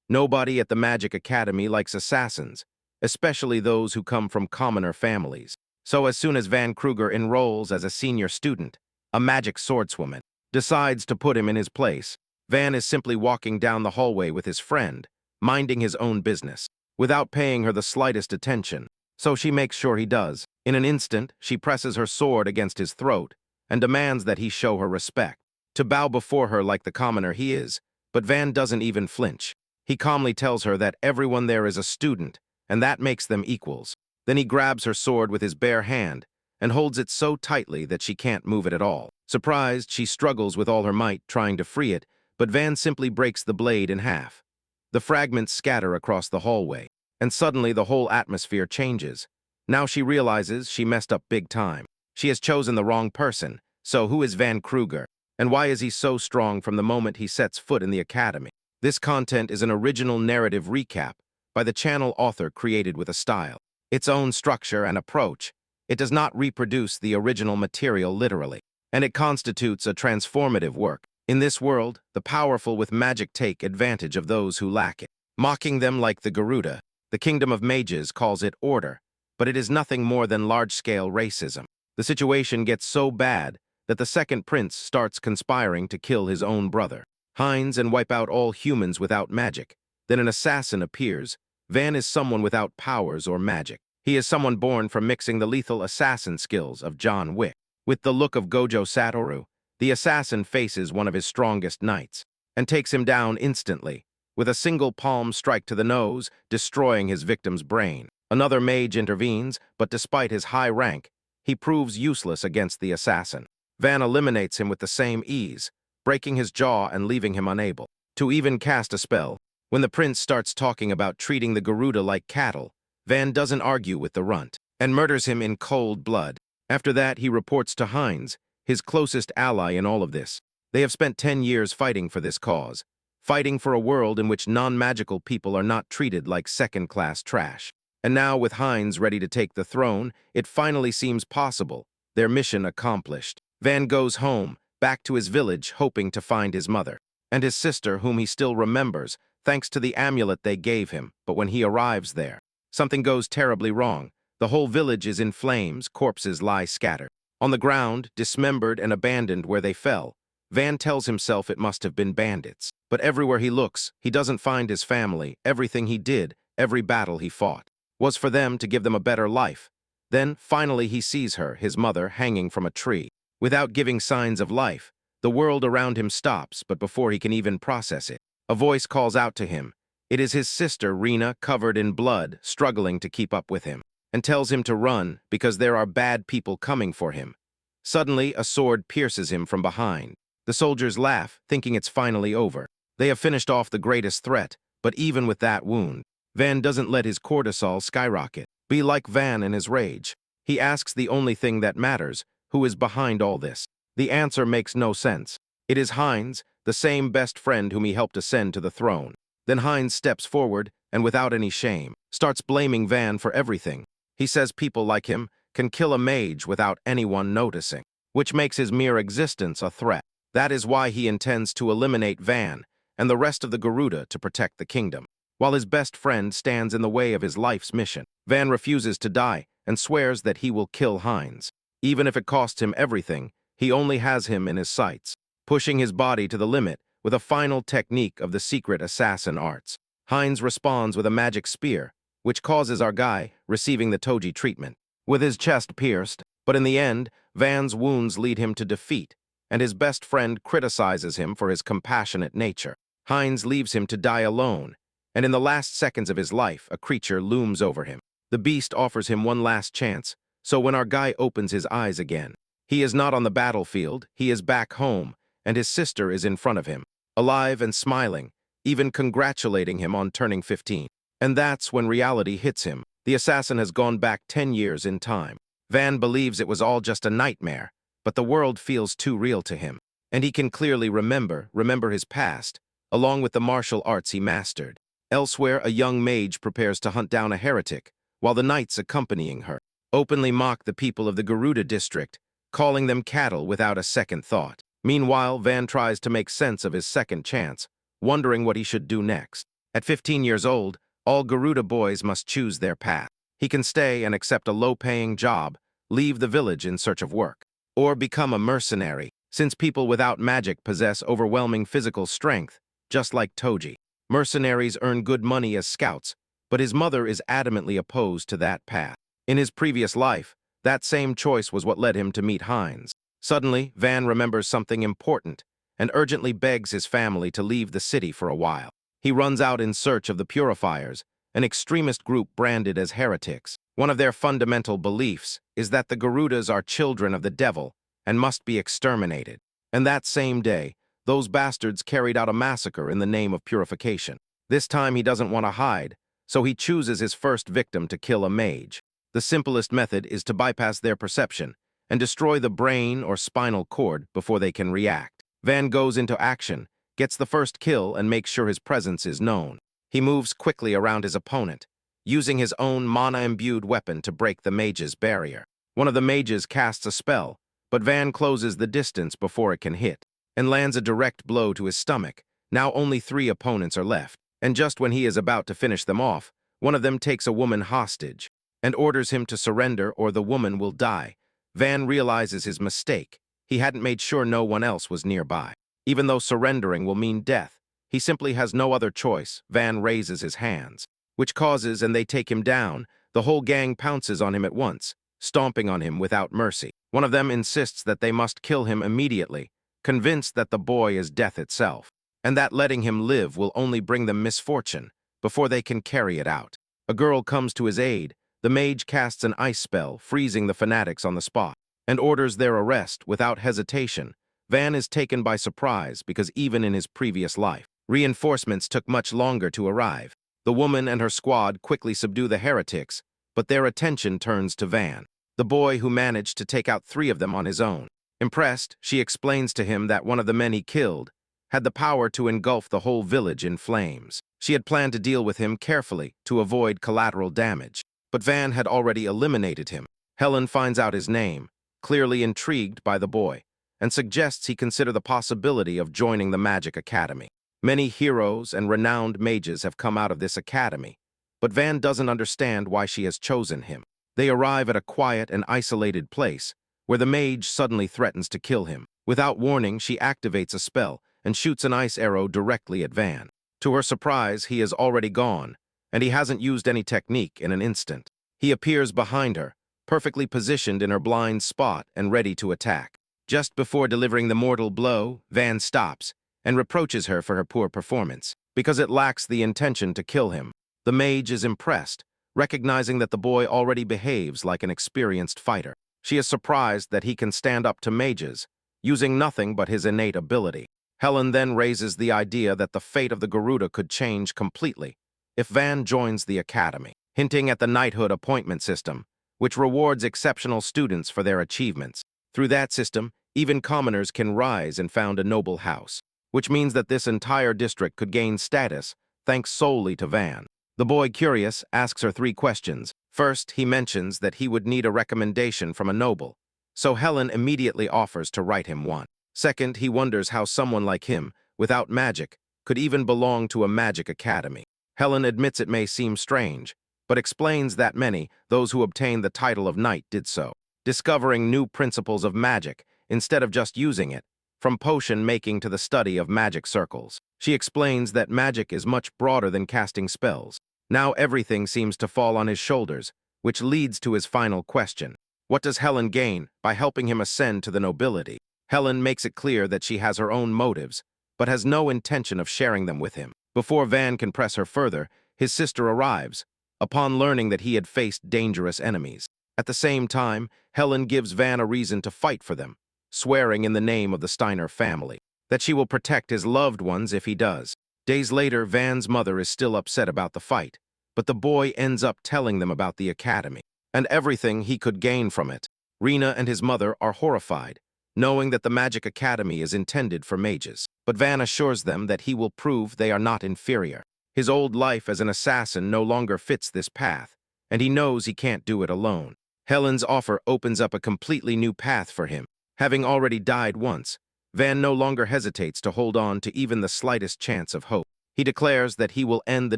Nobody at the Magic Academy likes assassins, especially those who come from commoner families. So as soon as Van Kruger enrolls as a senior student, a magic swordswoman decides to put him in his place. Van is simply walking down the hallway with his friend, minding his own business, without paying her the slightest attention. So she makes sure he does. In an instant, she presses her sword against his throat and demands that he show her respect, to bow before her like the commoner he is. But Van doesn't even flinch. He calmly tells her that everyone there is a student, and that makes them equals. Then he grabs her sword with his bare hand and holds it so tightly that she can't move it at all. Surprised, she struggles with all her might, trying to free it, but Van simply breaks the blade in half. The fragments scatter across the hallway, and suddenly the whole atmosphere changes. Now she realizes she messed up big time. She has chosen the wrong person. So who is Van Kruger? And why is he so strong from the moment he sets foot in the academy? This content is an original narrative recap by the channel author created with a style, its own structure and approach. It does not reproduce the original material literally, and it constitutes a transformative work. In this world, the powerful with magic take advantage of those who lack it, mocking them like the Garuda. The Kingdom of Mages calls it order, but it is nothing more than large-scale racism. The situation gets so bad that the second prince starts conspiring to kill his own brother, Heinz, and wipe out all humans without magic. Then an assassin appears. Van is someone without powers or magic. He is someone born from mixing the lethal assassin skills of John Wick. With the look of Gojo Satoru, the assassin faces one of his strongest knights and takes him down instantly, with a single palm strike to the nose, destroying his victim's brain. Another mage intervenes, but despite his high rank, he proves useless against the assassin. Van eliminates him with the same ease, breaking his jaw and leaving him unable to even cast a spell. When the prince starts talking about treating the Garuda like cattle, Van doesn't argue with the runt and murders him in cold blood. After that, he reports to Heinz, his closest ally in all of this. They have spent 10 years fighting for this cause, fighting for a world in which non-magical people are not treated like second-class trash. And now, with Heinz ready to take the throne, it finally seems possible, their mission accomplished. Van goes home, back to his village, hoping to find his mother and his sister, whom he still remembers, thanks to the amulet they gave him. But when he arrives there, something goes terribly wrong. The whole village is in flames, corpses lie scattered on the ground, dismembered and abandoned where they fell. Van tells himself it must have been bandits. But everywhere he looks, he doesn't find his family. Everything he did, every battle he fought, was for them to give them a better life. Then, finally, he sees her, his mother, hanging from a tree. Without giving signs of life, the world around him stops, but before he can even process it, a voice calls out to him. It is his sister, Rena, covered in blood, struggling to keep up with him, and tells him to run because there are bad people coming for him. Suddenly, a sword pierces him from behind. The soldiers laugh, thinking it's finally over. They have finished off the greatest threat, but even with that wound, Van doesn't let his cortisol skyrocket. Be like Van in his rage. He asks the only thing that matters, who is behind all this? The answer makes no sense. It is Heinz, the same best friend whom he helped ascend to the throne. Then Heinz steps forward, and without any shame, starts blaming Van for everything. He says people like him can kill a mage without anyone noticing, which makes his mere existence a threat. That is why he intends to eliminate Van and the rest of the Garuda to protect the kingdom, while his best friend stands in the way of his life's mission. Van refuses to die and swears that he will kill Heinz. Even if it costs him everything, he only has him in his sights, pushing his body to the limit with a final technique of the secret assassin arts. Heinz responds with a magic spear, which causes our guy receiving the Toji treatment, with his chest pierced. But in the end, Van's wounds lead him to defeat, and his best friend criticizes him for his compassionate nature. Heinz leaves him to die alone, and in the last seconds of his life, a creature looms over him. The beast offers him one last chance, so when our guy opens his eyes again, he is not on the battlefield, he is back home, and his sister is in front of him, alive and smiling, even congratulating him on turning 15. And that's when reality hits him. The assassin has gone back 10 years in time. Van believes it was all just a nightmare, but the world feels too real to him, and he can clearly remember his past, along with the martial arts he mastered. Elsewhere, a young mage prepares to hunt down a heretic, while the knights accompanying her openly mock the people of the Garuda district, calling them cattle without a second thought. Meanwhile, Van tries to make sense of his second chance, wondering what he should do next. At 15 years old, all Garuda boys must choose their path. He can stay and accept a low-paying job, leave the village in search of work, or become a mercenary, since people without magic possess overwhelming physical strength, just like Toji. Mercenaries earn good money as scouts, but his mother is adamantly opposed to that path. In his previous life, that same choice was what led him to meet Hines. Suddenly, Van remembers something important and urgently begs his family to leave the city for a while. He runs out in search of the Purifiers, an extremist group branded as heretics. One of their fundamental beliefs is that the Garudas are children of the devil and must be exterminated. And that same day, those bastards carried out a massacre in the name of purification. This time he doesn't want to hide, so he chooses his first victim to kill a mage. The simplest method is to bypass their perception and destroy the brain or spinal cord before they can react. Van goes into action, gets the first kill, and makes sure his presence is known. He moves quickly around his opponent, using his own mana-imbued weapon to break the mage's barrier. One of the mages casts a spell, but Van closes the distance before it can hit, and lands a direct blow to his stomach. Now only 3 opponents are left, and just when he is about to finish them off, one of them takes a woman hostage and orders him to surrender or the woman will die. Van realizes his mistake. He hadn't made sure no one else was nearby. Even though surrendering will mean death, he simply has no other choice. Van raises his hands, which causes and they take him down. The whole gang pounces on him at once, stomping on him without mercy. One of them insists that they must kill him immediately, convinced that the boy is death itself, and that letting him live will only bring them misfortune before they can carry it out. A girl comes to his aid. The mage casts an ice spell, freezing the fanatics on the spot, and orders their arrest without hesitation. Van is taken by surprise because even in his previous life, reinforcements took much longer to arrive. The woman and her squad quickly subdue the heretics, but their attention turns to Van, the boy who managed to take out 3 of them on his own. Impressed, she explains to him that one of the men he killed had the power to engulf the whole village in flames. She had planned to deal with him carefully to avoid collateral damage, but Van had already eliminated him. Helen finds out his name, clearly intrigued by the boy, and suggests he consider the possibility of joining the Magic Academy. Many heroes and renowned mages have come out of this academy, but Van doesn't understand why she has chosen him. They arrive at a quiet and isolated place, where the mage suddenly threatens to kill him. Without warning, she activates a spell and shoots an ice arrow directly at Van. To her surprise, he is already gone, and he hasn't used any technique in an instant. He appears behind her, perfectly positioned in her blind spot and ready to attack. Just before delivering the mortal blow, Van stops and reproaches her for her poor performance, because it lacks the intention to kill him. The mage is impressed, recognizing that the boy already behaves like an experienced fighter. She is surprised that he can stand up to mages, using nothing but his innate ability. Helen then raises the idea that the fate of the Garuda could change completely if Van joins the academy, hinting at the knighthood appointment system, which rewards exceptional students for their achievements. Through that system, even commoners can rise and found a noble house, which means that this entire district could gain status thanks solely to Van. The boy, curious, asks her 3 questions. First, he mentions that he would need a recommendation from a noble, so Helen immediately offers to write him one. Second, he wonders how someone like him, without magic, could even belong to a magic academy. Helen admits it may seem strange, but explains that many, those who obtained the title of knight, did so, discovering new principles of magic instead of just using it, from potion making to the study of magic circles. She explains that magic is much broader than casting spells. Now everything seems to fall on his shoulders, which leads to his final question. What does Helen gain by helping him ascend to the nobility? Helen makes it clear that she has her own motives, but has no intention of sharing them with him. Before Van can press her further, his sister arrives, upon learning that he had faced dangerous enemies. At the same time, Helen gives Van a reason to fight for them, swearing in the name of the Steiner family that she will protect his loved ones if he does. Days later, Van's mother is still upset about the fight, but the boy ends up telling them about the academy and everything he could gain from it. Rena and his mother are horrified, knowing that the Magic Academy is intended for mages, but Van assures them that he will prove they are not inferior. His old life as an assassin no longer fits this path, and he knows he can't do it alone. Helen's offer opens up a completely new path for him. Having already died once, Van no longer hesitates to hold on to even the slightest chance of hope. He declares that he will end the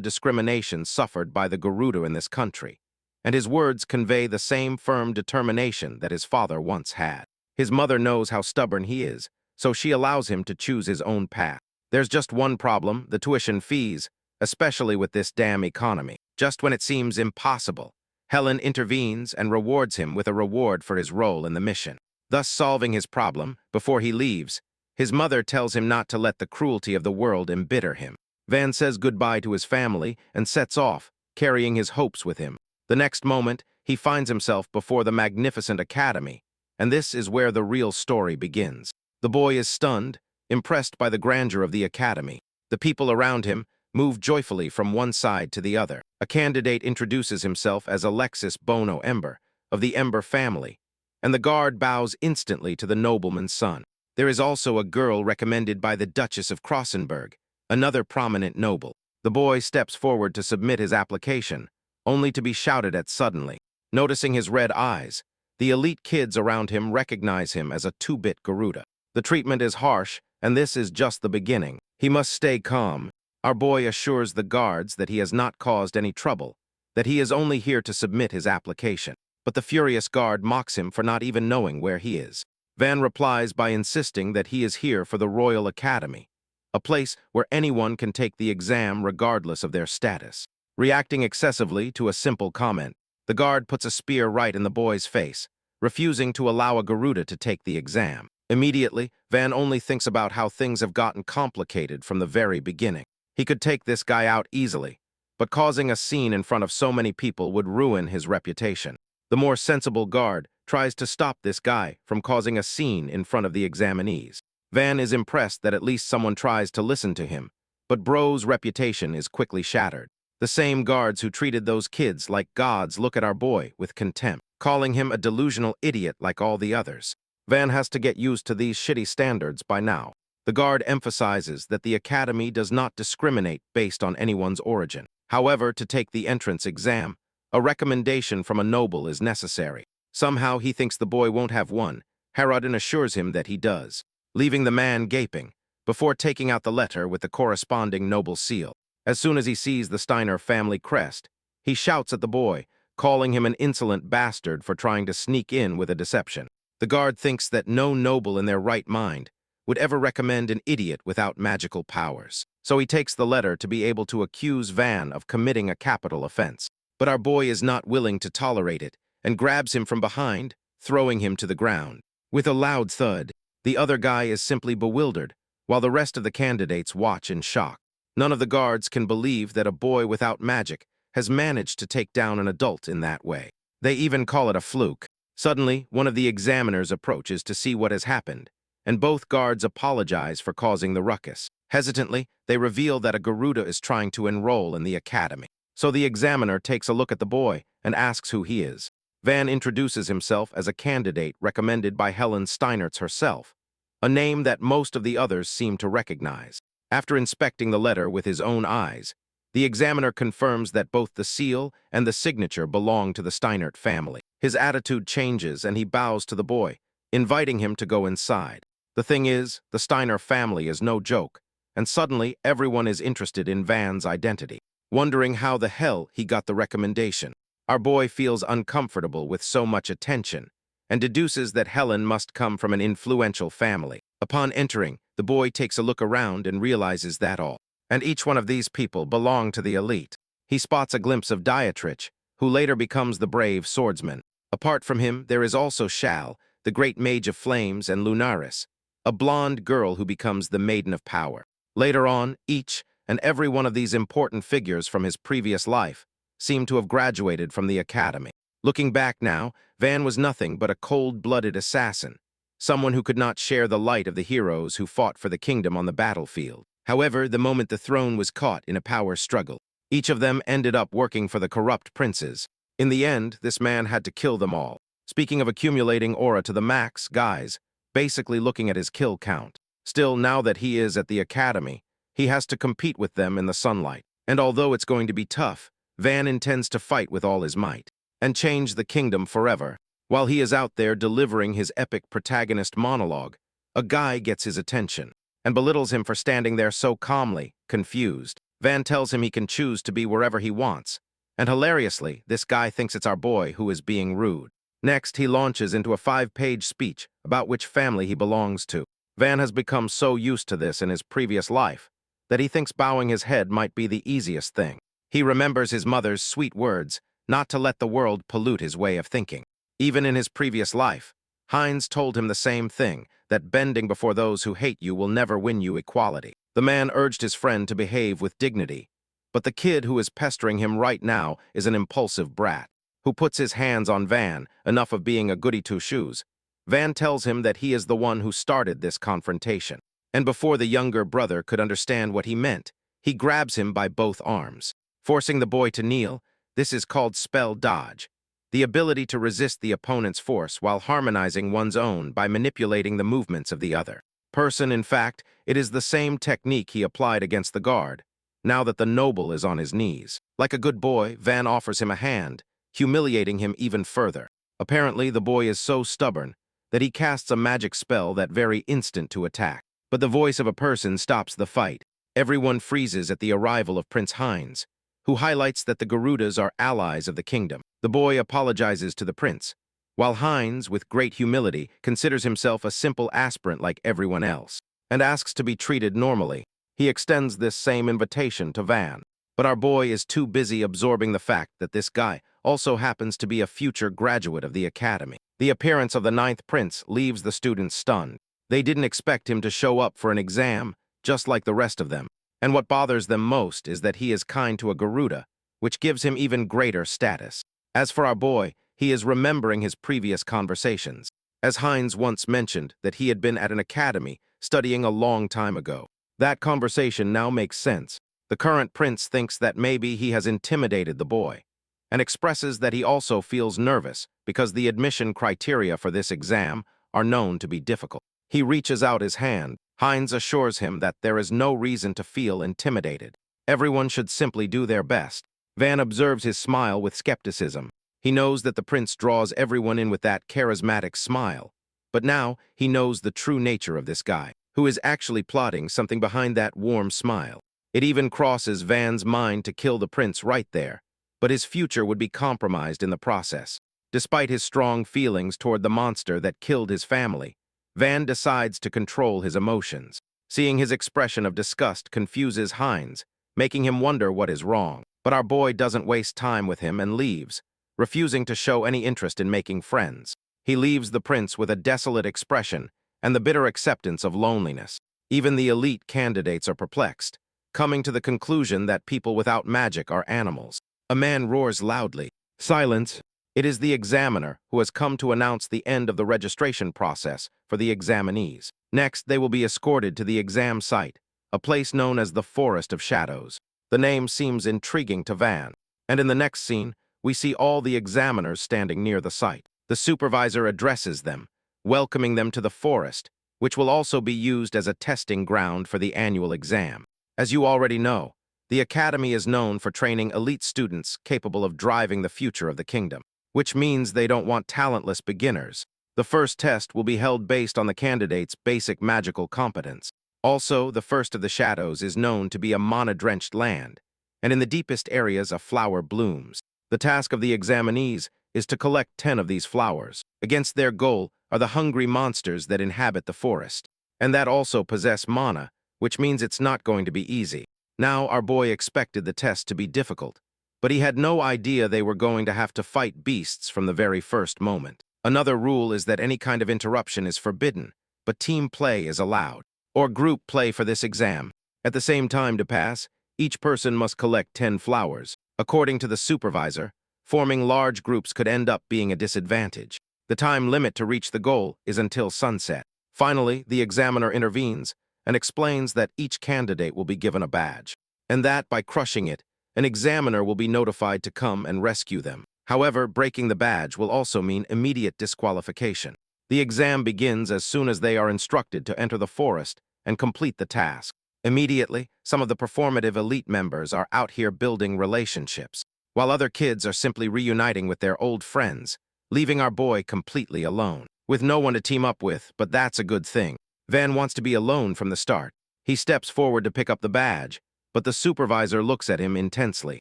discrimination suffered by the Garuda in this country, and his words convey the same firm determination that his father once had. His mother knows how stubborn he is, so she allows him to choose his own path. There's just one problem: the tuition fees, especially with this damn economy. Just when it seems impossible, Helen intervenes and rewards him with a reward for his role in the mission, thus solving his problem. Before he leaves, his mother tells him not to let the cruelty of the world embitter him. Van says goodbye to his family and sets off, carrying his hopes with him. The next moment, he finds himself before the magnificent academy, and this is where the real story begins. The boy is stunned, impressed by the grandeur of the academy. The people around him move joyfully from one side to the other. A candidate introduces himself as Alexis Bono Ember, of the Ember family, and the guard bows instantly to the nobleman's son. There is also a girl recommended by the Duchess of Crossenberg, another prominent noble. The boy steps forward to submit his application, only to be shouted at suddenly. Noticing his red eyes, the elite kids around him recognize him as a two-bit Garuda. The treatment is harsh, and this is just the beginning. He must stay calm. Our boy assures the guards that he has not caused any trouble, that he is only here to submit his application. But the furious guard mocks him for not even knowing where he is. Van replies by insisting that he is here for the Royal Academy, a place where anyone can take the exam regardless of their status. Reacting excessively to a simple comment, the guard puts a spear right in the boy's face, refusing to allow a Garuda to take the exam. Immediately, Van only thinks about how things have gotten complicated from the very beginning. He could take this guy out easily, but causing a scene in front of so many people would ruin his reputation. The more sensible guard tries to stop this guy from causing a scene in front of the examinees. Van is impressed that at least someone tries to listen to him, but Bro's reputation is quickly shattered. The same guards who treated those kids like gods look at our boy with contempt, calling him a delusional idiot like all the others. Van has to get used to these shitty standards by now. The guard emphasizes that the academy does not discriminate based on anyone's origin. However, to take the entrance exam, a recommendation from a noble is necessary. Somehow he thinks the boy won't have one. Harrodin assures him that he does, leaving the man gaping, before taking out the letter with the corresponding noble seal. As soon as he sees the Steiner family crest, he shouts at the boy, calling him an insolent bastard for trying to sneak in with a deception. The guard thinks that no noble in their right mind would ever recommend an idiot without magical powers. So he takes the letter to be able to accuse Van of committing a capital offense. But our boy is not willing to tolerate it and grabs him from behind, throwing him to the ground. With a loud thud, the other guy is simply bewildered, while the rest of the candidates watch in shock. None of the guards can believe that a boy without magic has managed to take down an adult in that way. They even call it a fluke. Suddenly, one of the examiners approaches to see what has happened, and both guards apologize for causing the ruckus. Hesitantly, they reveal that a Garuda is trying to enroll in the academy. So the examiner takes a look at the boy and asks who he is. Van introduces himself as a candidate recommended by Helen Steinertz herself, a name that most of the others seem to recognize. After inspecting the letter with his own eyes, the examiner confirms that both the seal and the signature belong to the Steinert family. His attitude changes and he bows to the boy, inviting him to go inside. The thing is, the Steiner family is no joke, and suddenly everyone is interested in Van's identity, wondering how the hell he got the recommendation. Our boy feels uncomfortable with so much attention and deduces that Helen must come from an influential family. Upon entering, the boy takes a look around and realizes that all and each one of these people belong to the elite. He spots a glimpse of Dietrich, who later becomes the brave swordsman. Apart from him, there is also Shal, the great mage of flames, and Lunaris, a blonde girl who becomes the maiden of power. Later on, each and every one of these important figures from his previous life seemed to have graduated from the academy. Looking back now, Van was nothing but a cold-blooded assassin, someone who could not share the light of the heroes who fought for the kingdom on the battlefield. However, the moment the throne was caught in a power struggle, each of them ended up working for the corrupt princes. In the end, this man had to kill them all. Speaking of accumulating aura to the max, guys, basically looking at his kill count. Still, now that he is at the academy, he has to compete with them in the sunlight. And although it's going to be tough, Van intends to fight with all his might and change the kingdom forever. While he is out there delivering his epic protagonist monologue, a guy gets his attention and belittles him for standing there so calmly, confused. Van tells him he can choose to be wherever he wants. And hilariously, this guy thinks it's our boy who is being rude. Next, he launches into a 5-page speech about which family he belongs to. Van has become so used to this in his previous life that he thinks bowing his head might be the easiest thing. He remembers his mother's sweet words not to let the world pollute his way of thinking. Even in his previous life, Heinz told him the same thing, that bending before those who hate you will never win you equality. The man urged his friend to behave with dignity, but the kid who is pestering him right now is an impulsive brat, who puts his hands on Van, enough of being a goody-two-shoes. Van tells him that he is the one who started this confrontation, and before the younger brother could understand what he meant, he grabs him by both arms, forcing the boy to kneel. This is called spell dodge, the ability to resist the opponent's force while harmonizing one's own by manipulating the movements of the other person. In fact, it is the same technique he applied against the guard, now that the noble is on his knees. Like a good boy, Van offers him a hand, humiliating him even further. Apparently, the boy is so stubborn that he casts a magic spell that very instant to attack. But the voice of a person stops the fight. Everyone freezes at the arrival of Prince Heinz, who highlights that the Garudas are allies of the kingdom. The boy apologizes to the prince, while Heinz, with great humility, considers himself a simple aspirant like everyone else, and asks to be treated normally. He extends this same invitation to Van, but our boy is too busy absorbing the fact that this guy also happens to be a future graduate of the academy. The appearance of the 9th prince leaves the students stunned. They didn't expect him to show up for an exam, just like the rest of them. And what bothers them most is that he is kind to a Garuda, which gives him even greater status. As for our boy, he is remembering his previous conversations, as Heinz once mentioned that he had been at an academy studying a long time ago. That conversation now makes sense. The current prince thinks that maybe he has intimidated the boy, and expresses that he also feels nervous because the admission criteria for this exam are known to be difficult. He reaches out his hand. Heinz assures him that there is no reason to feel intimidated. Everyone should simply do their best. Van observes his smile with skepticism. He knows that the prince draws everyone in with that charismatic smile. But now he knows the true nature of this guy, who is actually plotting something behind that warm smile. It even crosses Van's mind to kill the prince right there, but his future would be compromised in the process. Despite his strong feelings toward the monster that killed his family, Van decides to control his emotions. Seeing his expression of disgust confuses Heinz, making him wonder what is wrong. But our boy doesn't waste time with him and leaves, refusing to show any interest in making friends. He leaves the prince with a desolate expression and the bitter acceptance of loneliness. Even the elite candidates are perplexed, coming to the conclusion that people without magic are animals. A man roars loudly. Silence! It is the examiner who has come to announce the end of the registration process for the examinees. Next, they will be escorted to the exam site, a place known as the Forest of Shadows. The name seems intriguing to Van, and in the next scene, we see all the examiners standing near the site. The supervisor addresses them, welcoming them to the forest, which will also be used as a testing ground for the annual exam. As you already know, the academy is known for training elite students capable of driving the future of the kingdom, which means they don't want talentless beginners. The first test will be held based on the candidate's basic magical competence. Also, the First of the Shadows is known to be a mana-drenched land, and in the deepest areas a flower blooms. The task of the examinees is to collect 10 of these flowers. Against their goal are the hungry monsters that inhabit the forest, and that also possess mana, which means it's not going to be easy. Now, our boy expected the test to be difficult, but he had no idea they were going to have to fight beasts from the very first moment. Another rule is that any kind of interruption is forbidden, but team play is allowed, or group play for this exam. At the same time to pass, each person must collect 10 flowers. According to the supervisor, forming large groups could end up being a disadvantage. The time limit to reach the goal is until sunset. Finally, the examiner intervenes and explains that each candidate will be given a badge, and that by crushing it, an examiner will be notified to come and rescue them. However, breaking the badge will also mean immediate disqualification. The exam begins as soon as they are instructed to enter the forest and complete the task. Immediately, some of the performative elite members are out here building relationships, while other kids are simply reuniting with their old friends, leaving our boy completely alone, with no one to team up with. But that's a good thing. Van wants to be alone from the start. He steps forward to pick up the badge, but the supervisor looks at him intensely.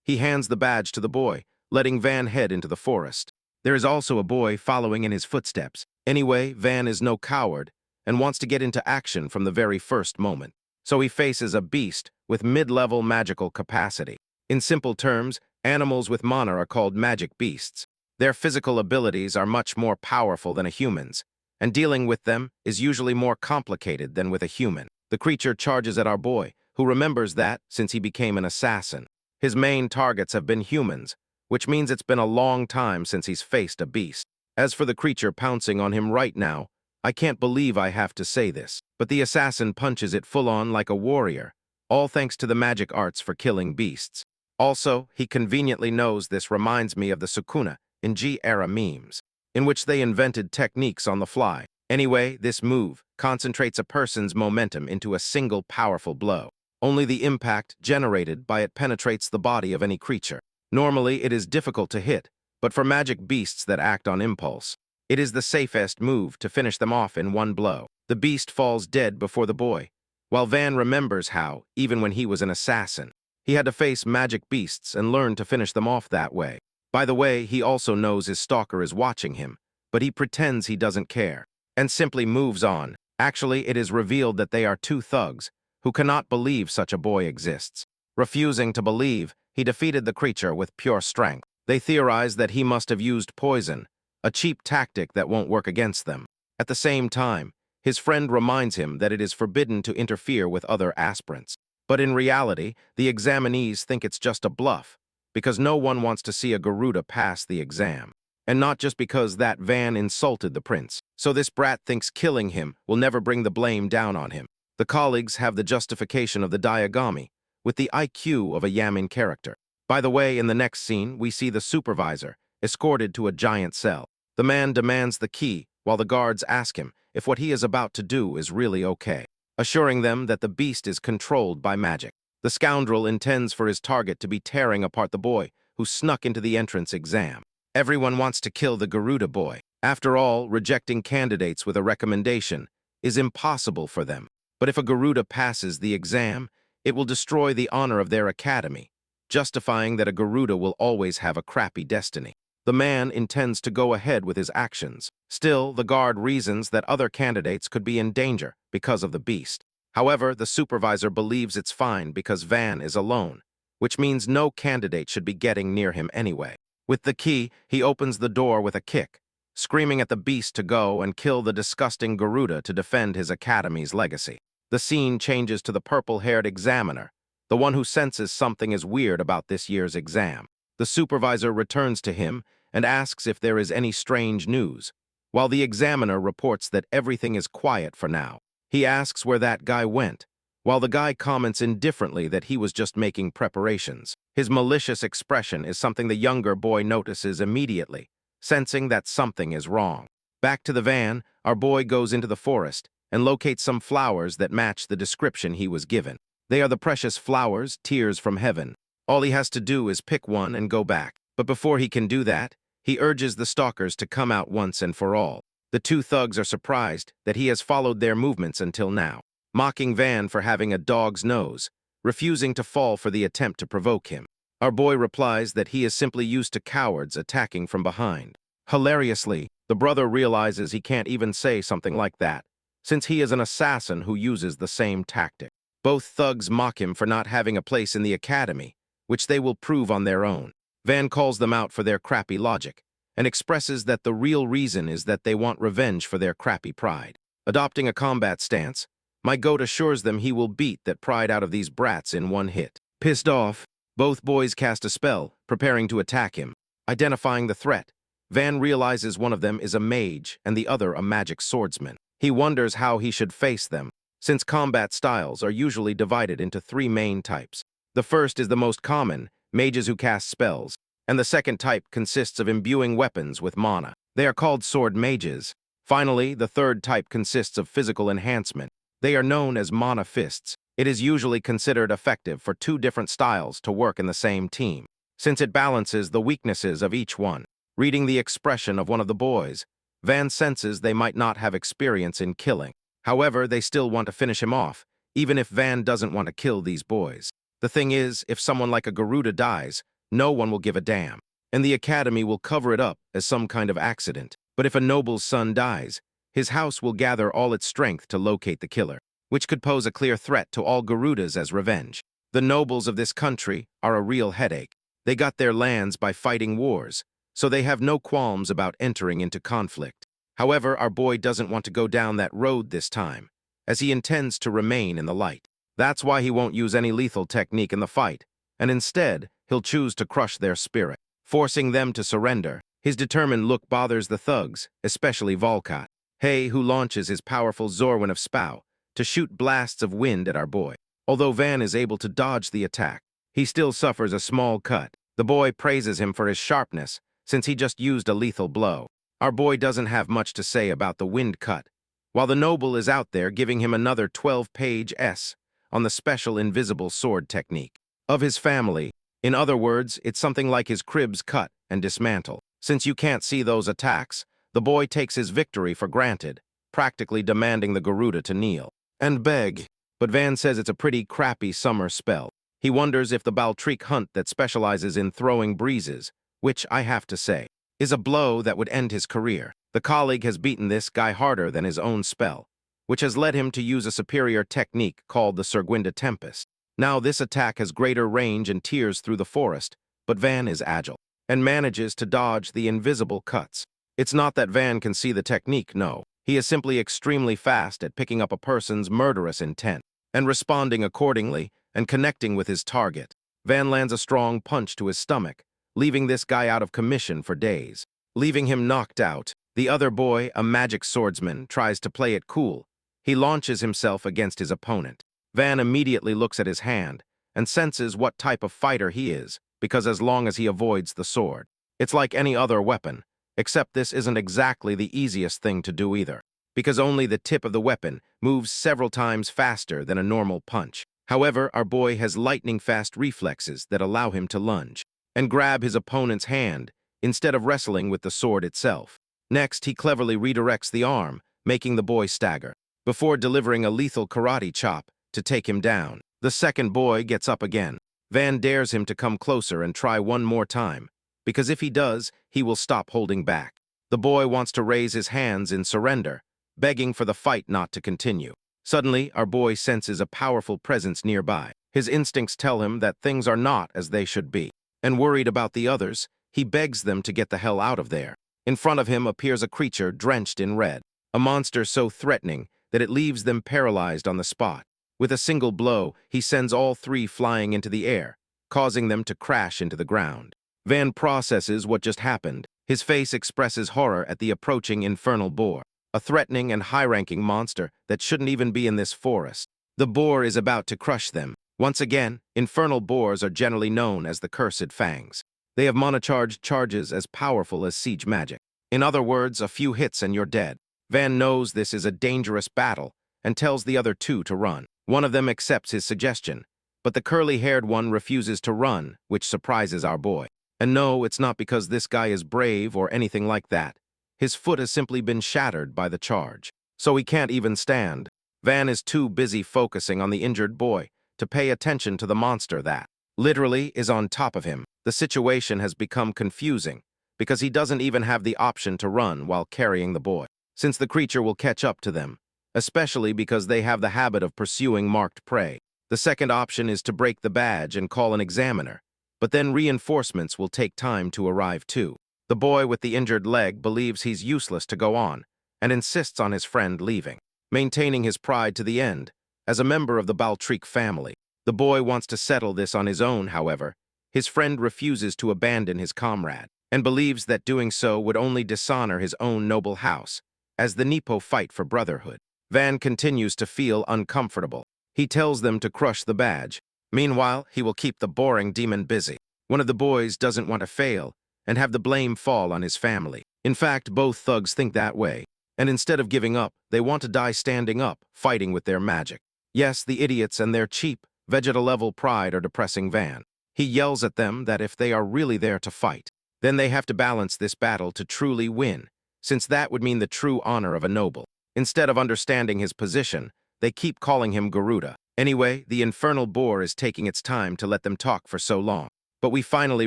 He hands the badge to the boy, letting Van head into the forest. There is also a boy following in his footsteps. Anyway, Van is no coward and wants to get into action from the very first moment. So he faces a beast with mid-level magical capacity. In simple terms, animals with mana are called magic beasts. Their physical abilities are much more powerful than a human's, and dealing with them is usually more complicated than with a human. The creature charges at our boy, who remembers that since he became an assassin. His main targets have been humans, which means it's been a long time since he's faced a beast. As for the creature pouncing on him right now, I can't believe I have to say this, but the assassin punches it full-on like a warrior, all thanks to the magic arts for killing beasts. Also, he conveniently knows this reminds me of the Sukuna in G-era memes, in which they invented techniques on the fly. Anyway, this move concentrates a person's momentum into a single powerful blow. Only the impact generated by it penetrates the body of any creature. Normally, it is difficult to hit, but for magic beasts that act on impulse, it is the safest move to finish them off in one blow. The beast falls dead before the boy, while Van remembers how, even when he was an assassin, he had to face magic beasts and learn to finish them off that way. By the way, he also knows his stalker is watching him, but he pretends he doesn't care, and simply moves on. Actually, it is revealed that they are two thugs who cannot believe such a boy exists. Refusing to believe, he defeated the creature with pure strength. They theorize that he must have used poison, a cheap tactic that won't work against them. At the same time, his friend reminds him that it is forbidden to interfere with other aspirants. But in reality, the examinees think it's just a bluff, because no one wants to see a Garuda pass the exam. And not just because that Van insulted the prince. So this brat thinks killing him will never bring the blame down on him. The colleagues have the justification of the diagami, with the IQ of a yamen character. By the way, in the next scene, we see the supervisor, escorted to a giant cell. The man demands the key, while the guards ask him if what he is about to do is really okay, assuring them that the beast is controlled by magic. The scoundrel intends for his target to be tearing apart the boy who snuck into the entrance exam. Everyone wants to kill the Garuda boy. After all, rejecting candidates with a recommendation is impossible for them. But if a Garuda passes the exam, it will destroy the honor of their academy, justifying that a Garuda will always have a crappy destiny. The man intends to go ahead with his actions. Still, the guard reasons that other candidates could be in danger because of the beast. However, the supervisor believes it's fine because Van is alone, which means no candidate should be getting near him anyway. With the key, he opens the door with a kick, screaming at the beast to go and kill the disgusting Garuda to defend his academy's legacy. The scene changes to the purple-haired examiner, the one who senses something is weird about this year's exam. The supervisor returns to him and asks if there is any strange news, while the examiner reports that everything is quiet for now. He asks where that guy went, while the guy comments indifferently that he was just making preparations. His malicious expression is something the younger boy notices immediately, sensing that something is wrong. Back to the van, our boy goes into the forest and locates some flowers that match the description he was given. They are the precious flowers, tears from heaven. All he has to do is pick one and go back. But before he can do that, he urges the stalkers to come out once and for all. The two thugs are surprised that he has followed their movements until now, mocking Van for having a dog's nose, refusing to fall for the attempt to provoke him. Our boy replies that he is simply used to cowards attacking from behind. Hilariously, the brother realizes he can't even say something like that, since he is an assassin who uses the same tactic. Both thugs mock him for not having a place in the academy, which they will prove on their own. Van calls them out for their crappy logic, and expresses that the real reason is that they want revenge for their crappy pride. Adopting a combat stance, my goat assures them he will beat that pride out of these brats in one hit. Pissed off, both boys cast a spell, preparing to attack him. Identifying the threat, Van realizes one of them is a mage and the other a magic swordsman. He wonders how he should face them, since combat styles are usually divided into three main types. The first is the most common, mages who cast spells, and the second type consists of imbuing weapons with mana. They are called sword mages. Finally, the third type consists of physical enhancement. They are known as mana fists. It is usually considered effective for two different styles to work in the same team, since it balances the weaknesses of each one. Reading the expression of one of the boys, Van senses they might not have experience in killing. However, they still want to finish him off, even if Van doesn't want to kill these boys. The thing is, if someone like a Garuda dies, no one will give a damn, and the academy will cover it up as some kind of accident. But if a noble's son dies, his house will gather all its strength to locate the killer, which could pose a clear threat to all Garudas as revenge. The nobles of this country are a real headache. They got their lands by fighting wars, so they have no qualms about entering into conflict. However, our boy doesn't want to go down that road this time, as he intends to remain in the light. That's why he won't use any lethal technique in the fight, and instead, he'll choose to crush their spirit, forcing them to surrender. His determined look bothers the thugs, especially Volcott, who launches his powerful Zorwin of Spow to shoot blasts of wind at our boy. Although Van is able to dodge the attack, he still suffers a small cut. The boy praises him for his sharpness, since he just used a lethal blow. Our boy doesn't have much to say about the wind cut, while the noble is out there giving him another 12-page S on the special invisible sword technique of his family. In other words, it's something like his cribs cut and dismantle. Since you can't see those attacks, the boy takes his victory for granted, practically demanding the Garuda to kneel and beg. But Van says it's a pretty crappy summer spell. He wonders if the Baltrique hunt that specializes in throwing breezes, which I have to say, is a blow that would end his career. The colleague has beaten this guy harder than his own spell, which has led him to use a superior technique called the Serguinda Tempest. Now this attack has greater range and tears through the forest, but Van is agile and manages to dodge the invisible cuts. It's not that Van can see the technique, no. He is simply extremely fast at picking up a person's murderous intent and responding accordingly and connecting with his target. Van lands a strong punch to his stomach, leaving this guy out of commission for days, leaving him knocked out. The other boy, a magic swordsman, tries to play it cool. He launches himself against his opponent. Van immediately looks at his hand and senses what type of fighter he is, because as long as he avoids the sword, it's like any other weapon, except this isn't exactly the easiest thing to do either, because only the tip of the weapon moves several times faster than a normal punch. However, our boy has lightning-fast reflexes that allow him to lunge and grab his opponent's hand instead of wrestling with the sword itself. Next, he cleverly redirects the arm, making the boy stagger, before delivering a lethal karate chop to take him down. The second boy gets up again. Van dares him to come closer and try one more time, because if he does, he will stop holding back. The boy wants to raise his hands in surrender, begging for the fight not to continue. Suddenly, our boy senses a powerful presence nearby. His instincts tell him that things are not as they should be, and worried about the others, he begs them to get the hell out of there. In front of him appears a creature drenched in red, a monster so threatening that it leaves them paralyzed on the spot. With a single blow, he sends all three flying into the air, causing them to crash into the ground. Van processes what just happened. His face expresses horror at the approaching infernal boar, a threatening and high-ranking monster that shouldn't even be in this forest. The boar is about to crush them. Once again, infernal boars are generally known as the Cursed Fangs. They have monocharged charges as powerful as siege magic. In other words, a few hits and you're dead. Van knows this is a dangerous battle and tells the other two to run. One of them accepts his suggestion, but the curly-haired one refuses to run, which surprises our boy. And no, it's not because this guy is brave or anything like that. His foot has simply been shattered by the charge, so he can't even stand. Van is too busy focusing on the injured boy to pay attention to the monster that, literally, is on top of him. The situation has become confusing because he doesn't even have the option to run while carrying the boy, since the creature will catch up to them, especially because they have the habit of pursuing marked prey. The second option is to break the badge and call an examiner, but then reinforcements will take time to arrive too. The boy with the injured leg believes he's useless to go on and insists on his friend leaving, maintaining his pride to the end. As a member of the Baltrique family, the boy wants to settle this on his own, however. His friend refuses to abandon his comrade and believes that doing so would only dishonor his own noble house, as the Nipo fight for brotherhood. Van continues to feel uncomfortable. He tells them to crush the badge. Meanwhile, he will keep the boring demon busy. One of the boys doesn't want to fail and have the blame fall on his family. In fact, both thugs think that way, and instead of giving up, they want to die standing up, fighting with their magic. Yes, the idiots and their cheap, Vegeta-level pride are depressing Van. He yells at them that if they are really there to fight, then they have to balance this battle to truly win, since that would mean the true honor of a noble. Instead of understanding his position, they keep calling him Garuda. Anyway, the infernal boar is taking its time to let them talk for so long. But we finally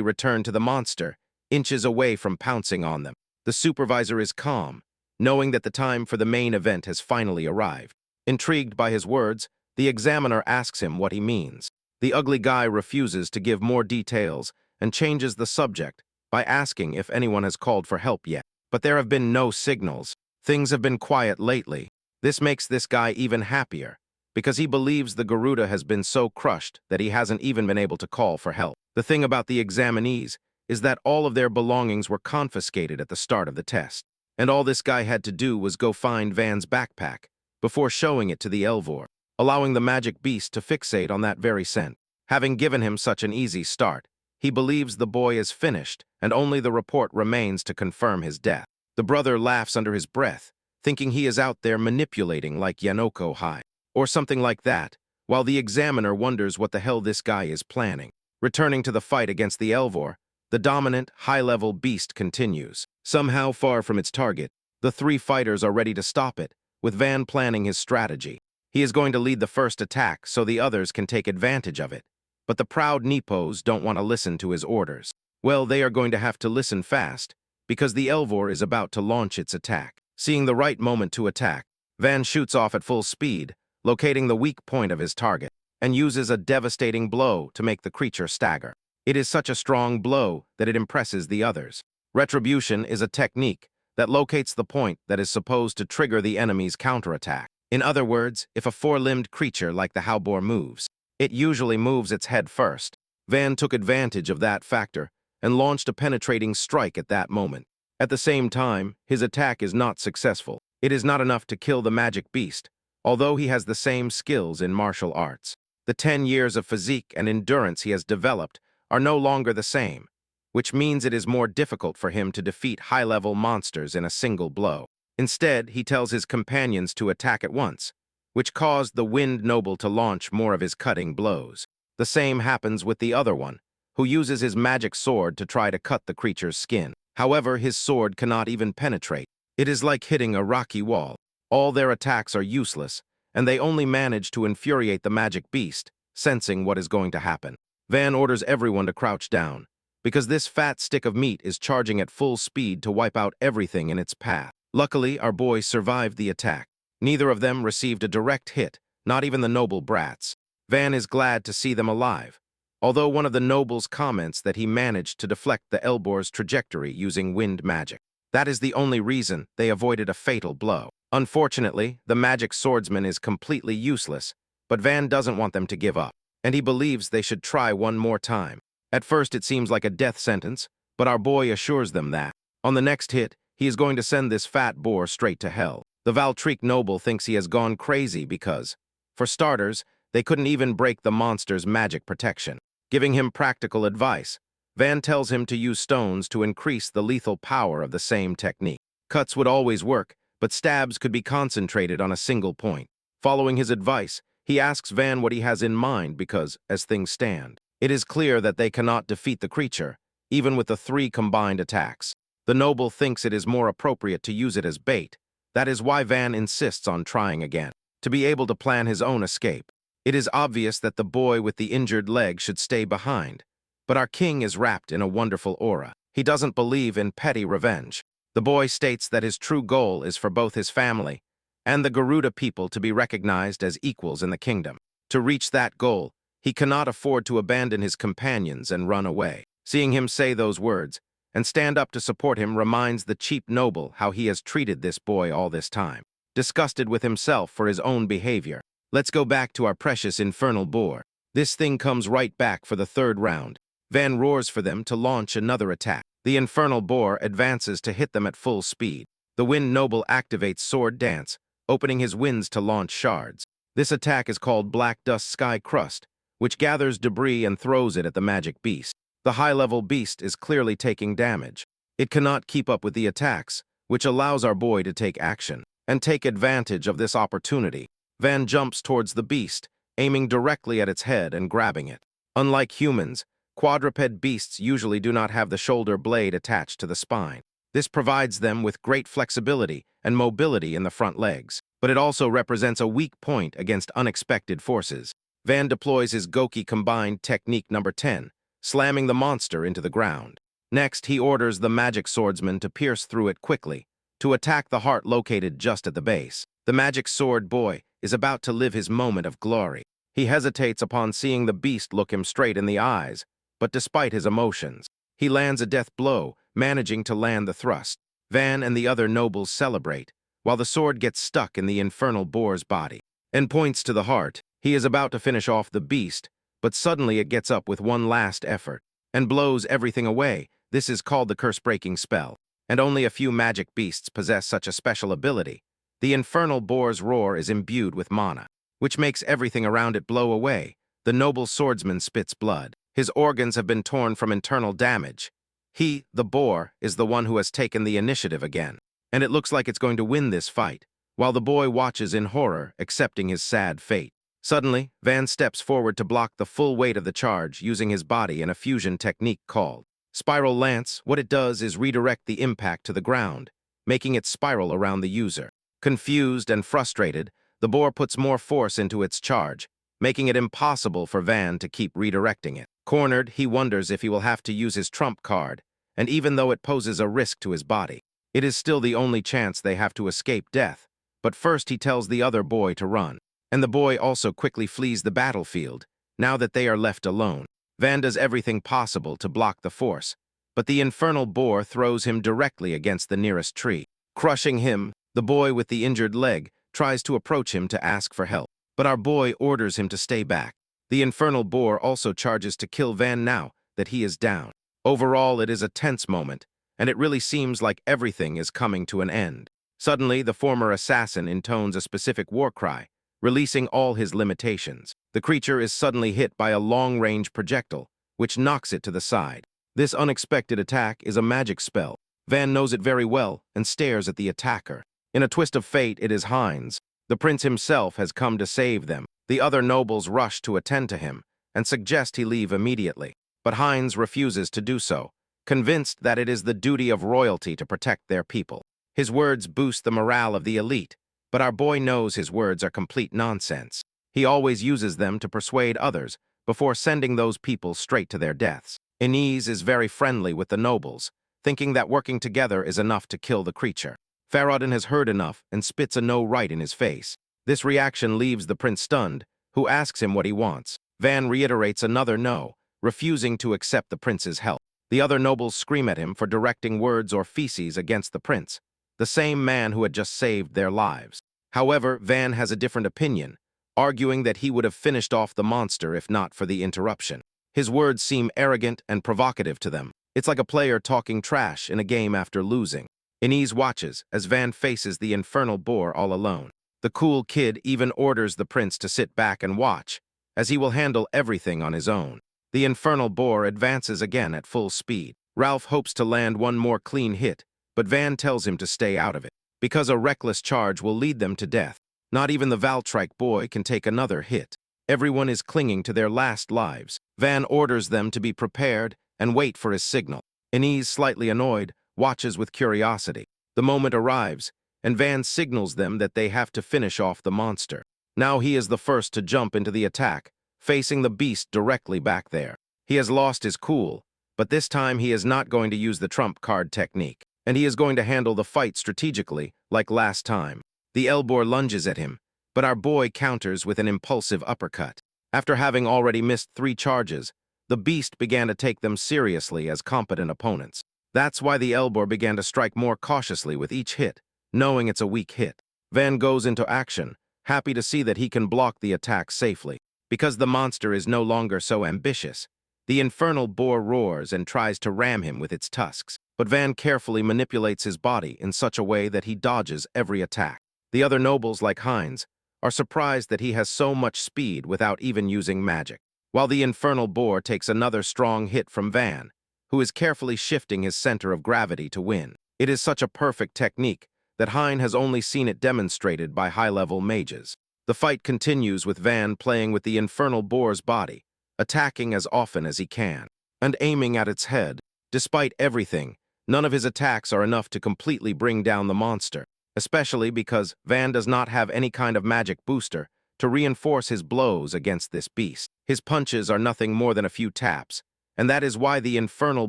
return to the monster, inches away from pouncing on them. The supervisor is calm, knowing that the time for the main event has finally arrived. Intrigued by his words, the examiner asks him what he means. The ugly guy refuses to give more details and changes the subject by asking if anyone has called for help yet. But there have been no signals. Things have been quiet lately. This makes this guy even happier, because he believes the Garuda has been so crushed that he hasn't even been able to call for help. The thing about the examinees is that all of their belongings were confiscated at the start of the test, and all this guy had to do was go find Van's backpack before showing it to the Elvor, allowing the magic beast to fixate on that very scent. Having given him such an easy start, he believes the boy is finished, and only the report remains to confirm his death. The brother laughs under his breath, thinking he is out there manipulating like Yanoko High, or something like that, while the examiner wonders what the hell this guy is planning. Returning to the fight against the Elvor, the dominant, high-level beast continues. Somehow far from its target, the three fighters are ready to stop it, with Van planning his strategy. He is going to lead the first attack so the others can take advantage of it. But the proud Nippos don't want to listen to his orders. Well, they are going to have to listen fast, because the Elvor is about to launch its attack. Seeing the right moment to attack, Van shoots off at full speed, locating the weak point of his target, and uses a devastating blow to make the creature stagger. It is such a strong blow that it impresses the others. Retribution is a technique that locates the point that is supposed to trigger the enemy's counterattack. In other words, if a four-limbed creature like the Haobor moves, it usually moves its head first. Van took advantage of that factor and launched a penetrating strike at that moment. At the same time, his attack is not successful. It is not enough to kill the magic beast, although he has the same skills in martial arts. The 10 years of physique and endurance he has developed are no longer the same, which means it is more difficult for him to defeat high-level monsters in a single blow. Instead, he tells his companions to attack at once, which caused the Wind Noble to launch more of his cutting blows. The same happens with the other one, who uses his magic sword to try to cut the creature's skin. However, his sword cannot even penetrate. It is like hitting a rocky wall. All their attacks are useless, and they only manage to infuriate the magic beast, sensing what is going to happen. Van orders everyone to crouch down, because this fat stick of meat is charging at full speed to wipe out everything in its path. Luckily, our boys survived the attack. Neither of them received a direct hit, not even the noble brats. Van is glad to see them alive, although one of the nobles comments that he managed to deflect the Elbor's trajectory using wind magic. That is the only reason they avoided a fatal blow. Unfortunately, the magic swordsman is completely useless, but Van doesn't want them to give up, and he believes they should try one more time. At first it seems like a death sentence, but our boy assures them that, on the next hit, he is going to send this fat boar straight to hell. The Valtryek noble thinks he has gone crazy because, for starters, they couldn't even break the monster's magic protection. Giving him practical advice, Van tells him to use stones to increase the lethal power of the same technique. Cuts would always work, but stabs could be concentrated on a single point. Following his advice, he asks Van what he has in mind because, as things stand, it is clear that they cannot defeat the creature, even with the 3 combined attacks. The noble thinks it is more appropriate to use it as bait. That is why Van insists on trying again, to be able to plan his own escape. It is obvious that the boy with the injured leg should stay behind, but our king is wrapped in a wonderful aura. He doesn't believe in petty revenge. The boy states that his true goal is for both his family and the Garuda people to be recognized as equals in the kingdom. To reach that goal, he cannot afford to abandon his companions and run away. Seeing him say those words and stand up to support him reminds the cheap noble how he has treated this boy all this time. Disgusted with himself for his own behavior, let's go back to our precious infernal boar. This thing comes right back for the 3rd round. Van roars for them to launch another attack. The infernal boar advances to hit them at full speed. The Wind Noble activates Sword Dance, opening his winds to launch shards. This attack is called Black Dust Sky Crust, which gathers debris and throws it at the magic beast. The high-level beast is clearly taking damage. It cannot keep up with the attacks, which allows our boy to take action and take advantage of this opportunity. Van jumps towards the beast, aiming directly at its head and grabbing it. Unlike humans, quadruped beasts usually do not have the shoulder blade attached to the spine. This provides them with great flexibility and mobility in the front legs, but it also represents a weak point against unexpected forces. Van deploys his Goki combined technique number 10, slamming the monster into the ground. Next, he orders the magic swordsman to pierce through it quickly, to attack the heart located just at the base. The magic sword boy is about to live his moment of glory. He hesitates upon seeing the beast look him straight in the eyes, but despite his emotions, he lands a death blow, managing to land the thrust. Van and the other nobles celebrate, while the sword gets stuck in the infernal boar's body and points to the heart. He is about to finish off the beast, but suddenly it gets up with one last effort and blows everything away. This is called the curse-breaking spell, and only a few magic beasts possess such a special ability. The infernal boar's roar is imbued with mana, which makes everything around it blow away. The noble swordsman spits blood. His organs have been torn from internal damage. He, the boar, is the one who has taken the initiative again, and it looks like it's going to win this fight, while the boy watches in horror, accepting his sad fate. Suddenly, Van steps forward to block the full weight of the charge using his body in a fusion technique called Spiral Lance. What it does is redirect the impact to the ground, making it spiral around the user. Confused and frustrated, the boar puts more force into its charge, making it impossible for Van to keep redirecting it. Cornered, he wonders if he will have to use his trump card, and even though it poses a risk to his body, it is still the only chance they have to escape death. But first he tells the other boy to run, and the boy also quickly flees the battlefield, now that they are left alone. Van does everything possible to block the force, but the infernal boar throws him directly against the nearest tree. Crushing him, the boy with the injured leg tries to approach him to ask for help, but our boy orders him to stay back. The infernal boar also charges to kill Van now that he is down. Overall, it is a tense moment, and it really seems like everything is coming to an end. Suddenly, the former assassin intones a specific war cry, releasing all his limitations. The creature is suddenly hit by a long-range projectile, which knocks it to the side. This unexpected attack is a magic spell. Van knows it very well and stares at the attacker. In a twist of fate, it is Heinz. The prince himself has come to save them. The other nobles rush to attend to him and suggest he leave immediately. But Heinz refuses to do so, convinced that it is the duty of royalty to protect their people. His words boost the morale of the elite, but our boy knows his words are complete nonsense. He always uses them to persuade others before sending those people straight to their deaths. Inez is very friendly with the nobles, thinking that working together is enough to kill the creature. Faradin has heard enough and spits a no right in his face. This reaction leaves the prince stunned, who asks him what he wants. Van reiterates another no, refusing to accept the prince's help. The other nobles scream at him for directing words or feces against the prince, the same man who had just saved their lives. However, Van has a different opinion, arguing that he would have finished off the monster if not for the interruption. His words seem arrogant and provocative to them. It's like a player talking trash in a game after losing. Inez watches as Van faces the infernal boar all alone. The cool kid even orders the prince to sit back and watch, as he will handle everything on his own. The infernal boar advances again at full speed. Ralph hopes to land one more clean hit, but Van tells him to stay out of it, because a reckless charge will lead them to death. Not even the Valtryke boy can take another hit. Everyone is clinging to their last lives. Van orders them to be prepared and wait for his signal. Inez, slightly annoyed, watches with curiosity. The moment arrives, and Van signals them that they have to finish off the monster. Now he is the first to jump into the attack, facing the beast directly back there. He has lost his cool, but this time he is not going to use the trump card technique, and he is going to handle the fight strategically, like last time. The Elbor lunges at him, but our boy counters with an impulsive uppercut. After having already missed 3 charges, the beast began to take them seriously as competent opponents. That's why the Elbor began to strike more cautiously with each hit, knowing it's a weak hit. Van goes into action, happy to see that he can block the attack safely. Because the monster is no longer so ambitious, the infernal boar roars and tries to ram him with its tusks. But Van carefully manipulates his body in such a way that he dodges every attack. The other nobles, like Heinz, are surprised that he has so much speed without even using magic. While the infernal boar takes another strong hit from Van, who is carefully shifting his center of gravity to win. It is such a perfect technique that Hein has only seen it demonstrated by high-level mages. The fight continues with Van playing with the infernal boar's body, attacking as often as he can, and aiming at its head. Despite everything, none of his attacks are enough to completely bring down the monster, especially because Van does not have any kind of magic booster to reinforce his blows against this beast. His punches are nothing more than a few taps, and that is why the infernal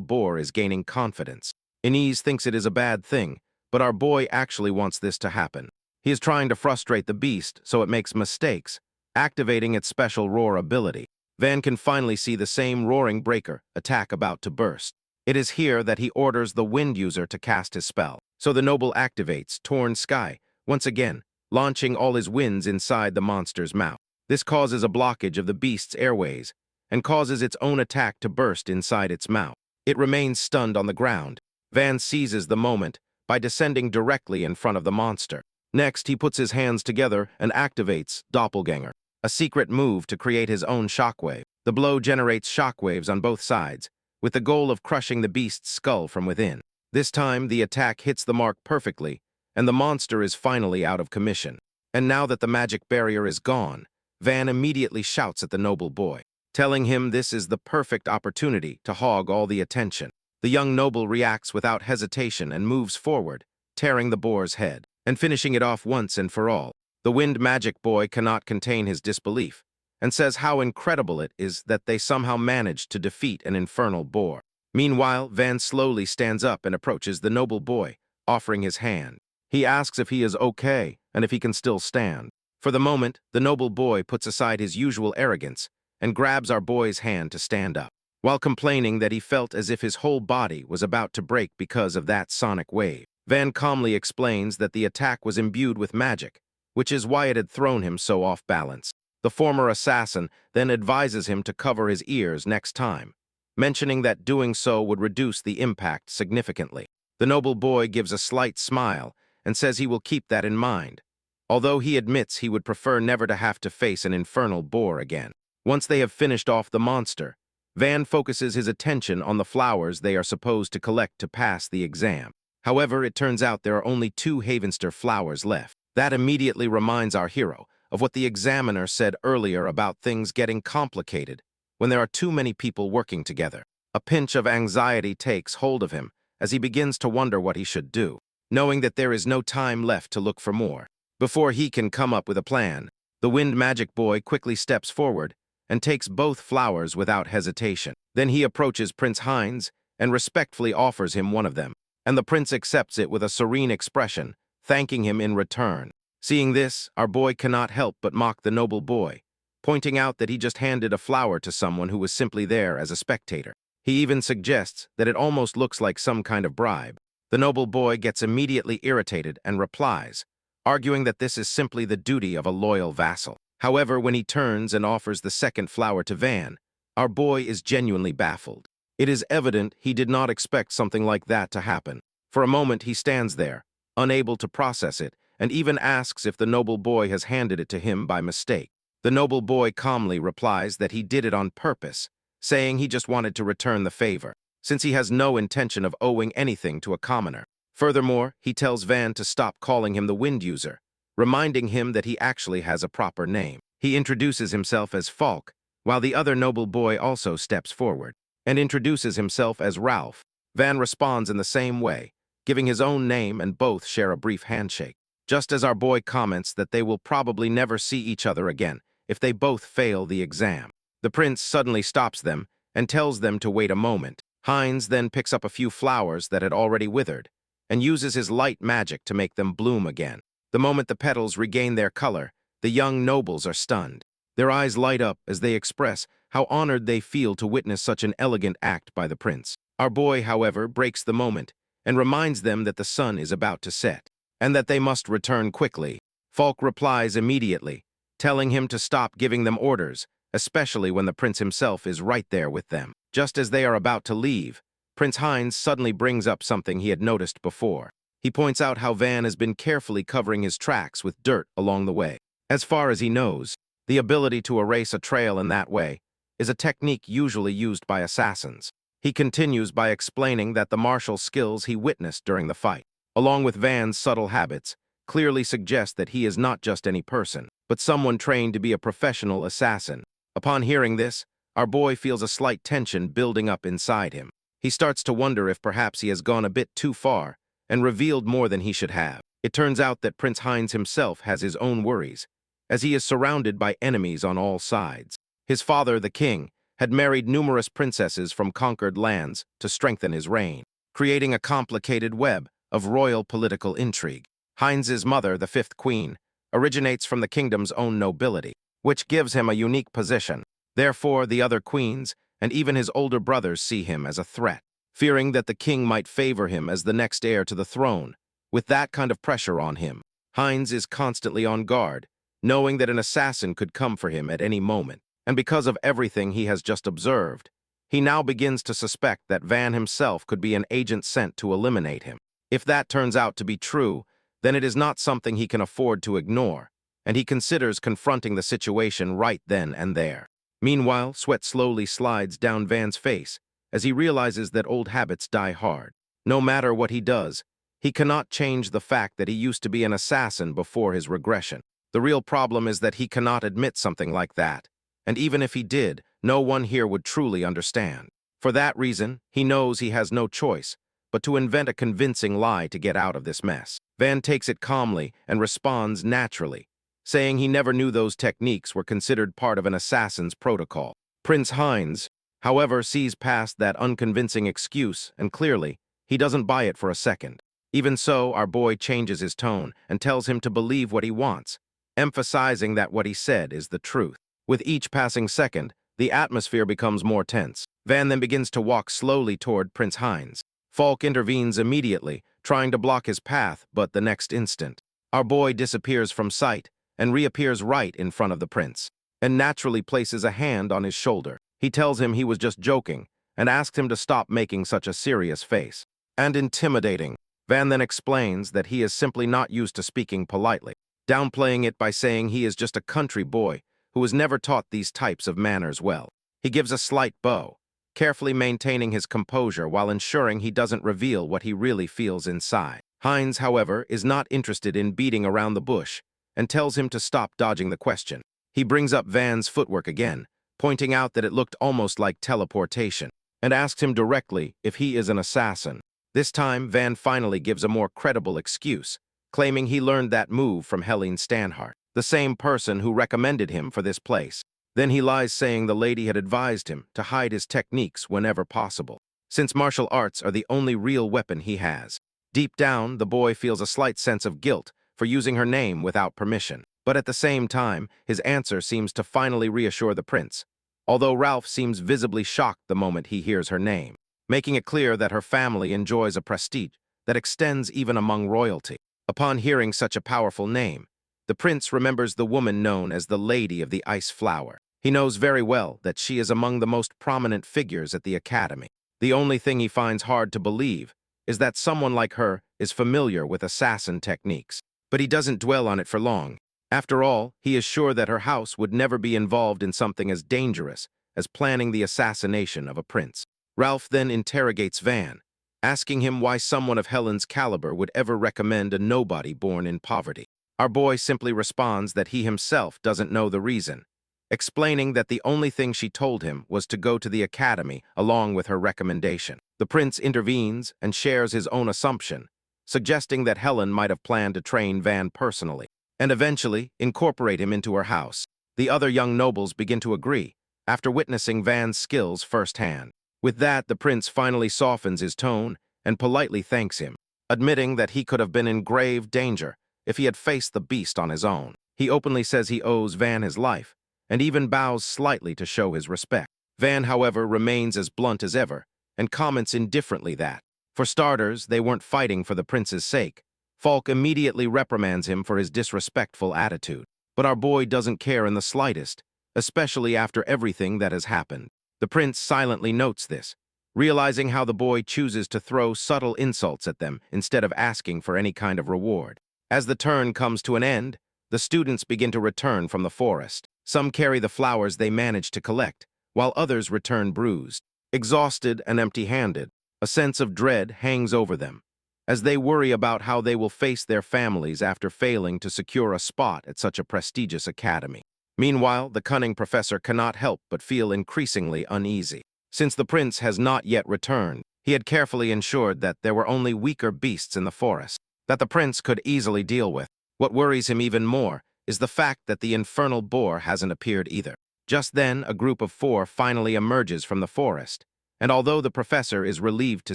boar is gaining confidence. Inez thinks it is a bad thing, but our boy actually wants this to happen. He is trying to frustrate the beast so it makes mistakes, activating its special roar ability. Van can finally see the same roaring breaker attack about to burst. It is here that he orders the wind user to cast his spell. So the noble activates Torn Sky, once again, launching all his winds inside the monster's mouth. This causes a blockage of the beast's airways and causes its own attack to burst inside its mouth. It remains stunned on the ground. Van seizes the moment by descending directly in front of the monster. Next, he puts his hands together and activates Doppelganger, a secret move to create his own shockwave. The blow generates shockwaves on both sides, with the goal of crushing the beast's skull from within. This time, the attack hits the mark perfectly, and the monster is finally out of commission. And now that the magic barrier is gone, Van immediately shouts at the noble boy, telling him this is the perfect opportunity to hog all the attention. The young noble reacts without hesitation and moves forward, tearing the boar's head, and finishing it off once and for all. The wind magic boy cannot contain his disbelief, and says how incredible it is that they somehow managed to defeat an infernal boar. Meanwhile, Van slowly stands up and approaches the noble boy, offering his hand. He asks if he is okay and if he can still stand. For the moment, the noble boy puts aside his usual arrogance and grabs our boy's hand to stand up, while complaining that he felt as if his whole body was about to break because of that sonic wave. Van calmly explains that the attack was imbued with magic, which is why it had thrown him so off balance. The former assassin then advises him to cover his ears next time, mentioning that doing so would reduce the impact significantly. The noble boy gives a slight smile and says he will keep that in mind, although he admits he would prefer never to have to face an infernal boar again. Once they have finished off the monster, Van focuses his attention on the flowers they are supposed to collect to pass the exam. However, it turns out there are only 2 Havenster flowers left. That immediately reminds our hero of what the examiner said earlier about things getting complicated when there are too many people working together. A pinch of anxiety takes hold of him as he begins to wonder what he should do, knowing that there is no time left to look for more. Before he can come up with a plan, the wind magic boy quickly steps forward and takes both flowers without hesitation. Then he approaches Prince Heinz and respectfully offers him one of them, and the prince accepts it with a serene expression, thanking him in return. Seeing this, our boy cannot help but mock the noble boy, pointing out that he just handed a flower to someone who was simply there as a spectator. He even suggests that it almost looks like some kind of bribe. The noble boy gets immediately irritated and replies, arguing that this is simply the duty of a loyal vassal. However, when he turns and offers the second flower to Van, our boy is genuinely baffled. It is evident he did not expect something like that to happen. For a moment, he stands there, unable to process it, and even asks if the noble boy has handed it to him by mistake. The noble boy calmly replies that he did it on purpose, saying he just wanted to return the favor, since he has no intention of owing anything to a commoner. Furthermore, he tells Van to stop calling him the wind user, reminding him that he actually has a proper name. He introduces himself as Falk, while the other noble boy also steps forward and introduces himself as Ralph. Van responds in the same way, giving his own name, and both share a brief handshake, just as our boy comments that they will probably never see each other again if they both fail the exam. The prince suddenly stops them and tells them to wait a moment. Heinz then picks up a few flowers that had already withered and uses his light magic to make them bloom again. The moment the petals regain their color, the young nobles are stunned. Their eyes light up as they express how honored they feel to witness such an elegant act by the prince. Our boy, however, breaks the moment and reminds them that the sun is about to set and that they must return quickly. Falk replies immediately, telling him to stop giving them orders, especially when the prince himself is right there with them. Just as they are about to leave, Prince Heinz suddenly brings up something he had noticed before. He points out how Van has been carefully covering his tracks with dirt along the way. As far as he knows, the ability to erase a trail in that way is a technique usually used by assassins. He continues by explaining that the martial skills he witnessed during the fight, along with Van's subtle habits, clearly suggest that he is not just any person, but someone trained to be a professional assassin. Upon hearing this, our boy feels a slight tension building up inside him. He starts to wonder if perhaps he has gone a bit too far and revealed more than he should have. It turns out that Prince Heinz himself has his own worries, as he is surrounded by enemies on all sides. His father, the king, had married numerous princesses from conquered lands to strengthen his reign, creating a complicated web of royal political intrigue. Heinz's mother, the fifth queen, originates from the kingdom's own nobility, which gives him a unique position. Therefore, the other queens and even his older brothers see him as a threat, fearing that the king might favor him as the next heir to the throne. With that kind of pressure on him, Heinz is constantly on guard, knowing that an assassin could come for him at any moment. And because of everything he has just observed, he now begins to suspect that Van himself could be an agent sent to eliminate him. If that turns out to be true, then it is not something he can afford to ignore, and he considers confronting the situation right then and there. Meanwhile, sweat slowly slides down Van's face as he realizes that old habits die hard. No matter what he does, he cannot change the fact that he used to be an assassin before his regression. The real problem is that he cannot admit something like that, and even if he did, no one here would truly understand. For that reason, he knows he has no choice but to invent a convincing lie to get out of this mess. Van takes it calmly and responds naturally, saying he never knew those techniques were considered part of an assassin's protocol. Prince Heinz, however, sees past that unconvincing excuse, and clearly, he doesn't buy it for a second. Even so, our boy changes his tone and tells him to believe what he wants, emphasizing that what he said is the truth. With each passing second, the atmosphere becomes more tense. Van then begins to walk slowly toward Prince Heinz. Falk intervenes immediately, trying to block his path, but the next instant, our boy disappears from sight and reappears right in front of the prince, and naturally places a hand on his shoulder. He tells him he was just joking and asks him to stop making such a serious face. And intimidating, Van then explains that he is simply not used to speaking politely, downplaying it by saying he is just a country boy who was never taught these types of manners well. He gives a slight bow, carefully maintaining his composure while ensuring he doesn't reveal what he really feels inside. Heinz, however, is not interested in beating around the bush and tells him to stop dodging the question. He brings up Van's footwork again, pointing out that it looked almost like teleportation, and asks him directly if he is an assassin. This time, Van finally gives a more credible excuse, claiming he learned that move from Helene Stanhart, the same person who recommended him for this place. Then he lies, saying the lady had advised him to hide his techniques whenever possible, since martial arts are the only real weapon he has. Deep down, the boy feels a slight sense of guilt for using her name without permission. But at the same time, his answer seems to finally reassure the prince, although Ralph seems visibly shocked the moment he hears her name, making it clear that her family enjoys a prestige that extends even among royalty. Upon hearing such a powerful name, the prince remembers the woman known as the Lady of the Ice Flower. He knows very well that she is among the most prominent figures at the academy. The only thing he finds hard to believe is that someone like her is familiar with assassin techniques. But he doesn't dwell on it for long. After all, he is sure that her house would never be involved in something as dangerous as planning the assassination of a prince. Ralph then interrogates Van, asking him why someone of Helen's caliber would ever recommend a nobody born in poverty. Our boy simply responds that he himself doesn't know the reason, explaining that the only thing she told him was to go to the academy along with her recommendation. The prince intervenes and shares his own assumption, suggesting that Helen might have planned to train Van personally, and eventually incorporate him into her house. The other young nobles begin to agree, after witnessing Van's skills firsthand. With that, the prince finally softens his tone and politely thanks him, admitting that he could have been in grave danger if he had faced the beast on his own. He openly says he owes Van his life, and even bows slightly to show his respect. Van, however, remains as blunt as ever, and comments indifferently that, for starters, they weren't fighting for the prince's sake. Falk immediately reprimands him for his disrespectful attitude. But our boy doesn't care in the slightest, especially after everything that has happened. The prince silently notes this, realizing how the boy chooses to throw subtle insults at them instead of asking for any kind of reward. As the turn comes to an end, the students begin to return from the forest. Some carry the flowers they managed to collect, while others return bruised. Exhausted and empty-handed, a sense of dread hangs over them, as they worry about how they will face their families after failing to secure a spot at such a prestigious academy. Meanwhile, the cunning professor cannot help but feel increasingly uneasy. Since the prince has not yet returned, he had carefully ensured that there were only weaker beasts in the forest that the prince could easily deal with. What worries him even more is the fact that the infernal boar hasn't appeared either. Just then, a group of 4 finally emerges from the forest, and although the professor is relieved to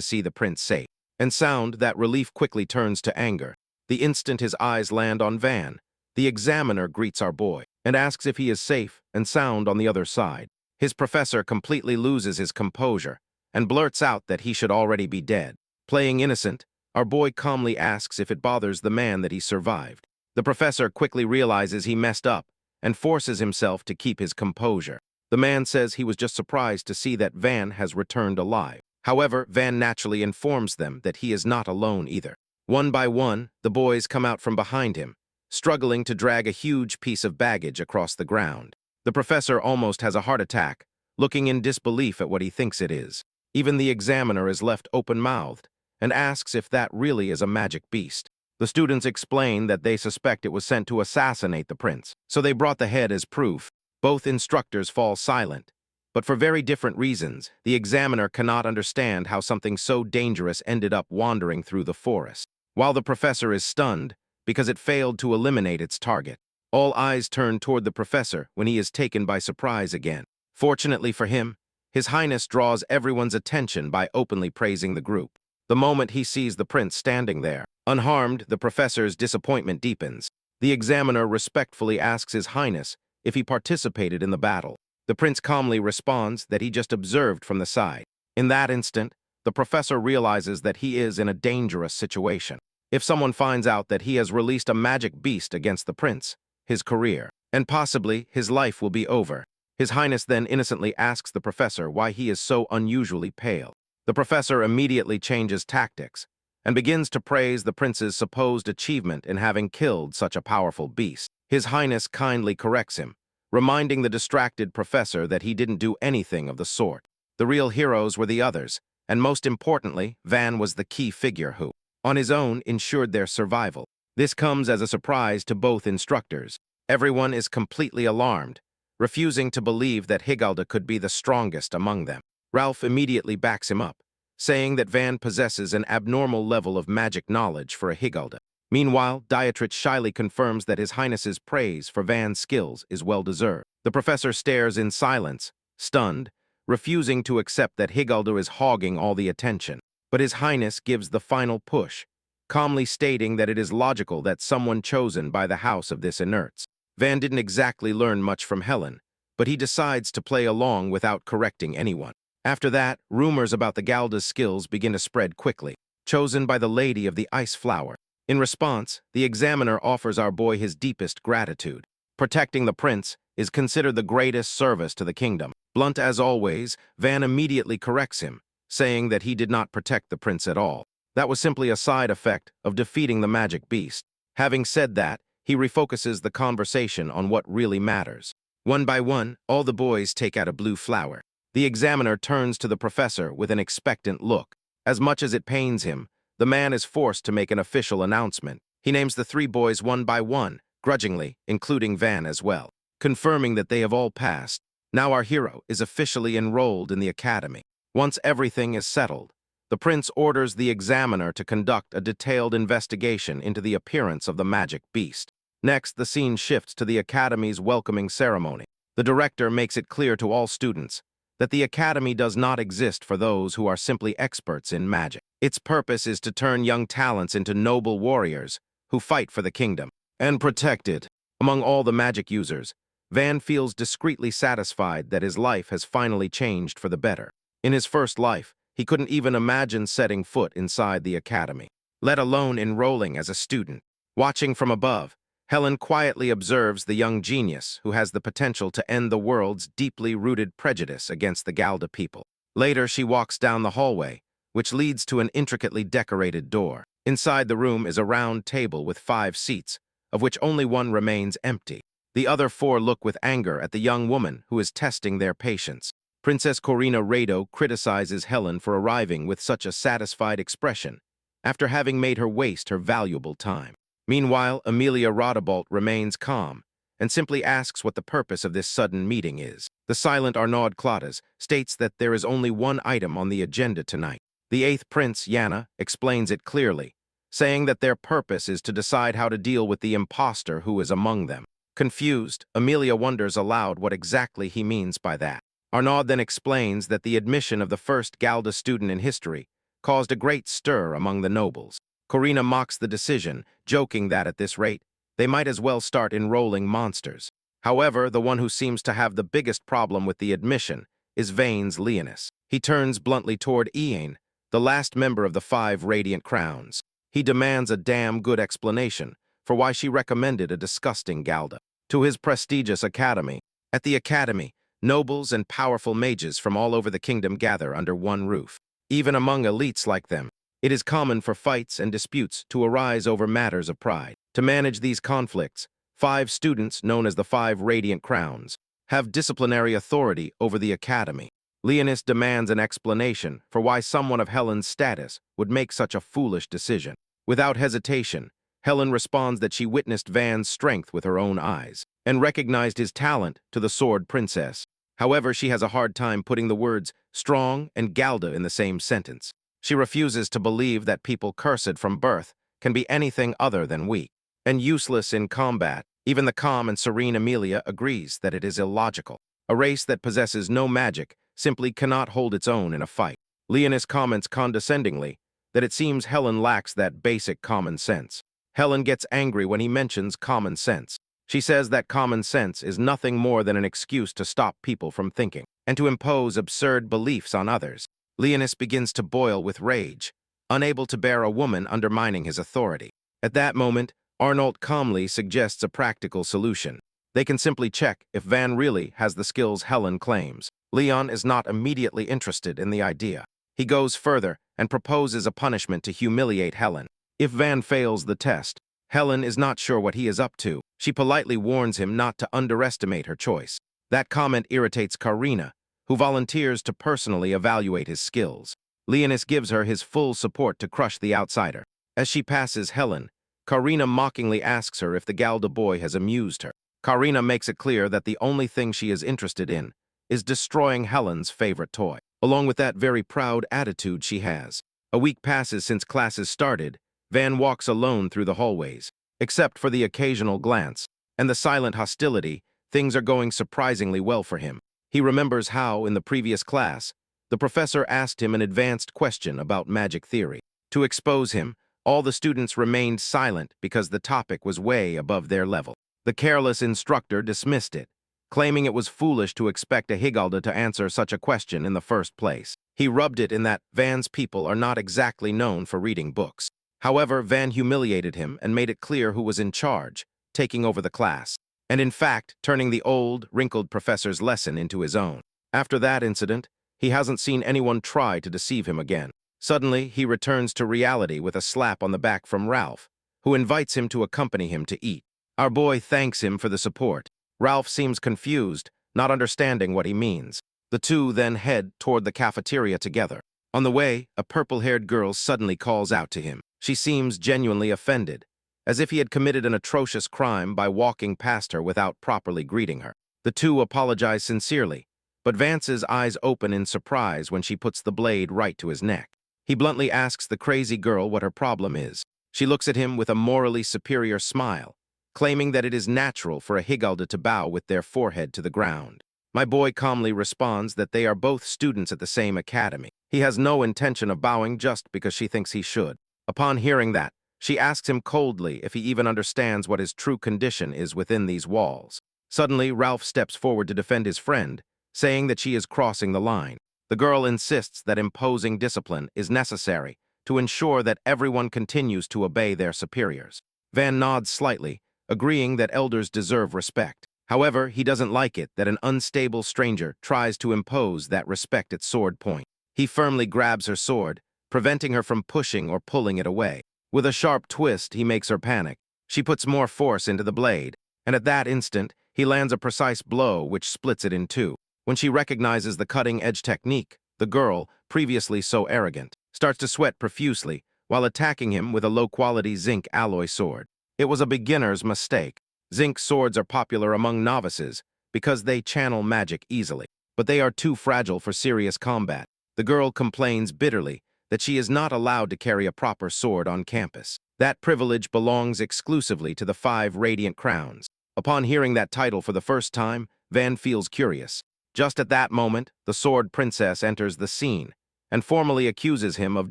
see the prince safe and sound, that relief quickly turns to anger. The instant his eyes land on Van, the examiner greets our boy and asks if he is safe and sound on the other side. His professor completely loses his composure and blurts out that he should already be dead. Playing innocent, our boy calmly asks if it bothers the man that he survived. The professor quickly realizes he messed up and forces himself to keep his composure. The man says he was just surprised to see that Van has returned alive. However, Van naturally informs them that he is not alone either. One by one, the boys come out from behind him, struggling to drag a huge piece of baggage across the ground. The professor almost has a heart attack, looking in disbelief at what he thinks it is. Even the examiner is left open-mouthed and asks if that really is a magic beast. The students explain that they suspect it was sent to assassinate the prince, so they brought the head as proof. Both instructors fall silent, but for very different reasons. The examiner cannot understand how something so dangerous ended up wandering through the forest, while the professor is stunned because it failed to eliminate its target. All eyes turn toward the professor when he is taken by surprise again. Fortunately for him, His Highness draws everyone's attention by openly praising the group. The moment he sees the prince standing there, unharmed, the professor's disappointment deepens. The examiner respectfully asks His Highness if he participated in the battle. The prince calmly responds that he just observed from the side. In that instant, the professor realizes that he is in a dangerous situation. If someone finds out that he has released a magic beast against the prince, his career, and possibly his life will be over. His Highness then innocently asks the professor why he is so unusually pale. The professor immediately changes tactics and begins to praise the prince's supposed achievement in having killed such a powerful beast. His Highness kindly corrects him, reminding the distracted professor that he didn't do anything of the sort. The real heroes were the others, and most importantly, Van was the key figure who, on his own, ensured their survival. This comes as a surprise to both instructors. Everyone is completely alarmed, refusing to believe that Higalda could be the strongest among them. Ralph immediately backs him up, saying that Van possesses an abnormal level of magic knowledge for a Higalda. Meanwhile, Dietrich shyly confirms that His Highness's praise for Van's skills is well-deserved. The professor stares in silence, stunned, refusing to accept that Higalda is hogging all the attention. But His Highness gives the final push, calmly stating that it is logical that someone chosen by the house of this inerts. Van didn't exactly learn much from Helen, but he decides to play along without correcting anyone. After that, rumors about the Galda's skills begin to spread quickly, chosen by the Lady of the Ice Flower. In response, the examiner offers our boy his deepest gratitude. Protecting the prince is considered the greatest service to the kingdom. Blunt as always, Van immediately corrects him, saying that he did not protect the prince at all. That was simply a side effect of defeating the magic beast. Having said that, he refocuses the conversation on what really matters. One by one, all the boys take out a blue flower. The examiner turns to the professor with an expectant look. As much as it pains him, the man is forced to make an official announcement. He names the 3 boys one by one, grudgingly, including Van as well, confirming that they have all passed. Now our hero is officially enrolled in the academy. Once everything is settled, the prince orders the examiner to conduct a detailed investigation into the appearance of the magic beast. Next, the scene shifts to the academy's welcoming ceremony. The director makes it clear to all students that the academy does not exist for those who are simply experts in magic. Its purpose is to turn young talents into noble warriors who fight for the kingdom and protect it. Among all the magic users, Van feels discreetly satisfied that his life has finally changed for the better. In his first life, he couldn't even imagine setting foot inside the academy, let alone enrolling as a student. Watching from above, Helen quietly observes the young genius who has the potential to end the world's deeply rooted prejudice against the Galda people. Later, she walks down the hallway, which leads to an intricately decorated door. Inside the room is a round table with 5 seats, of which only one remains empty. The other 4 look with anger at the young woman who is testing their patience. Princess Corina Rado criticizes Helen for arriving with such a satisfied expression after having made her waste her valuable time. Meanwhile, Amelia Rodabalt remains calm and simply asks what the purpose of this sudden meeting is. The silent Arnaud Claudes states that there is only one item on the agenda tonight. The 8th Prince, Yana, explains it clearly, saying that their purpose is to decide how to deal with the imposter who is among them. Confused, Amelia wonders aloud what exactly he means by that. Arnaud then explains that the admission of the first Galda student in history caused a great stir among the nobles. Corina mocks the decision, joking that at this rate, they might as well start enrolling monsters. However, the one who seems to have the biggest problem with the admission is Vane's Leonis. He turns bluntly toward Ian, the last member of the 5 Radiant Crowns. He demands a damn good explanation for why she recommended a disgusting Galda to his prestigious academy. At the academy, nobles and powerful mages from all over the kingdom gather under one roof. Even among elites like them, it is common for fights and disputes to arise over matters of pride. To manage these conflicts, 5 students, known as the 5 Radiant Crowns, have disciplinary authority over the academy. Leonis demands an explanation for why someone of Helen's status would make such a foolish decision. Without hesitation, Helen responds that she witnessed Van's strength with her own eyes and recognized his talent to the Sword Princess. However, she has a hard time putting the words strong and Galda in the same sentence. She refuses to believe that people cursed from birth can be anything other than weak and useless in combat. Even the calm and serene Amelia agrees that it is illogical. A race that possesses no magic simply cannot hold its own in a fight. Leonis comments condescendingly that it seems Helen lacks that basic common sense. Helen gets angry when he mentions common sense. She says that common sense is nothing more than an excuse to stop people from thinking and to impose absurd beliefs on others. Leonis begins to boil with rage, unable to bear a woman undermining his authority. At that moment, Arnault calmly suggests a practical solution. They can simply check if Van really has the skills Helen claims. Leon is not immediately interested in the idea. He goes further and proposes a punishment to humiliate Helen. If Van fails the test, Helen is not sure what he is up to. She politely warns him not to underestimate her choice. That comment irritates Corina, who volunteers to personally evaluate his skills. Leonis gives her his full support to crush the outsider. As she passes Helen, Corina mockingly asks her if the Galda boy has amused her. Corina makes it clear that the only thing she is interested in is destroying Helen's favorite toy, along with that very proud attitude she has. A week passes since classes started. Van walks alone through the hallways. Except for the occasional glance and the silent hostility, things are going surprisingly well for him. He remembers how, in the previous class, the professor asked him an advanced question about magic theory. To expose him, all the students remained silent because the topic was way above their level. The careless instructor dismissed it, claiming it was foolish to expect a Higalda to answer such a question in the first place. He rubbed it in that Van's people are not exactly known for reading books. However, Van humiliated him and made it clear who was in charge, taking over the class, and in fact, turning the old, wrinkled professor's lesson into his own. After that incident, he hasn't seen anyone try to deceive him again. Suddenly, he returns to reality with a slap on the back from Ralph, who invites him to accompany him to eat. Our boy thanks him for the support. Ralph seems confused, not understanding what he means. The two then head toward the cafeteria together. On the way, a purple-haired girl suddenly calls out to him. She seems genuinely offended, as if he had committed an atrocious crime by walking past her without properly greeting her. The two apologize sincerely, but Vance's eyes open in surprise when she puts the blade right to his neck. He bluntly asks the crazy girl what her problem is. She looks at him with a morally superior smile, claiming that it is natural for a Higalda to bow with their forehead to the ground. My boy calmly responds that they are both students at the same academy. He has no intention of bowing just because she thinks he should. Upon hearing that, she asks him coldly if he even understands what his true condition is within these walls. Suddenly, Ralph steps forward to defend his friend, saying that she is crossing the line. The girl insists that imposing discipline is necessary to ensure that everyone continues to obey their superiors. Van nods slightly, agreeing that elders deserve respect. However, he doesn't like it that an unstable stranger tries to impose that respect at sword point. He firmly grabs her sword, preventing her from pushing or pulling it away. With a sharp twist, he makes her panic. She puts more force into the blade, and at that instant, he lands a precise blow which splits it in two. When she recognizes the cutting-edge technique, the girl, previously so arrogant, starts to sweat profusely while attacking him with a low-quality zinc alloy sword. It was a beginner's mistake. Zinc swords are popular among novices because they channel magic easily, but they are too fragile for serious combat. The girl complains bitterly that she is not allowed to carry a proper sword on campus. That privilege belongs exclusively to the 5 Radiant Crowns. Upon hearing that title for the first time, Van feels curious. Just at that moment, the Sword Princess enters the scene and formally accuses him of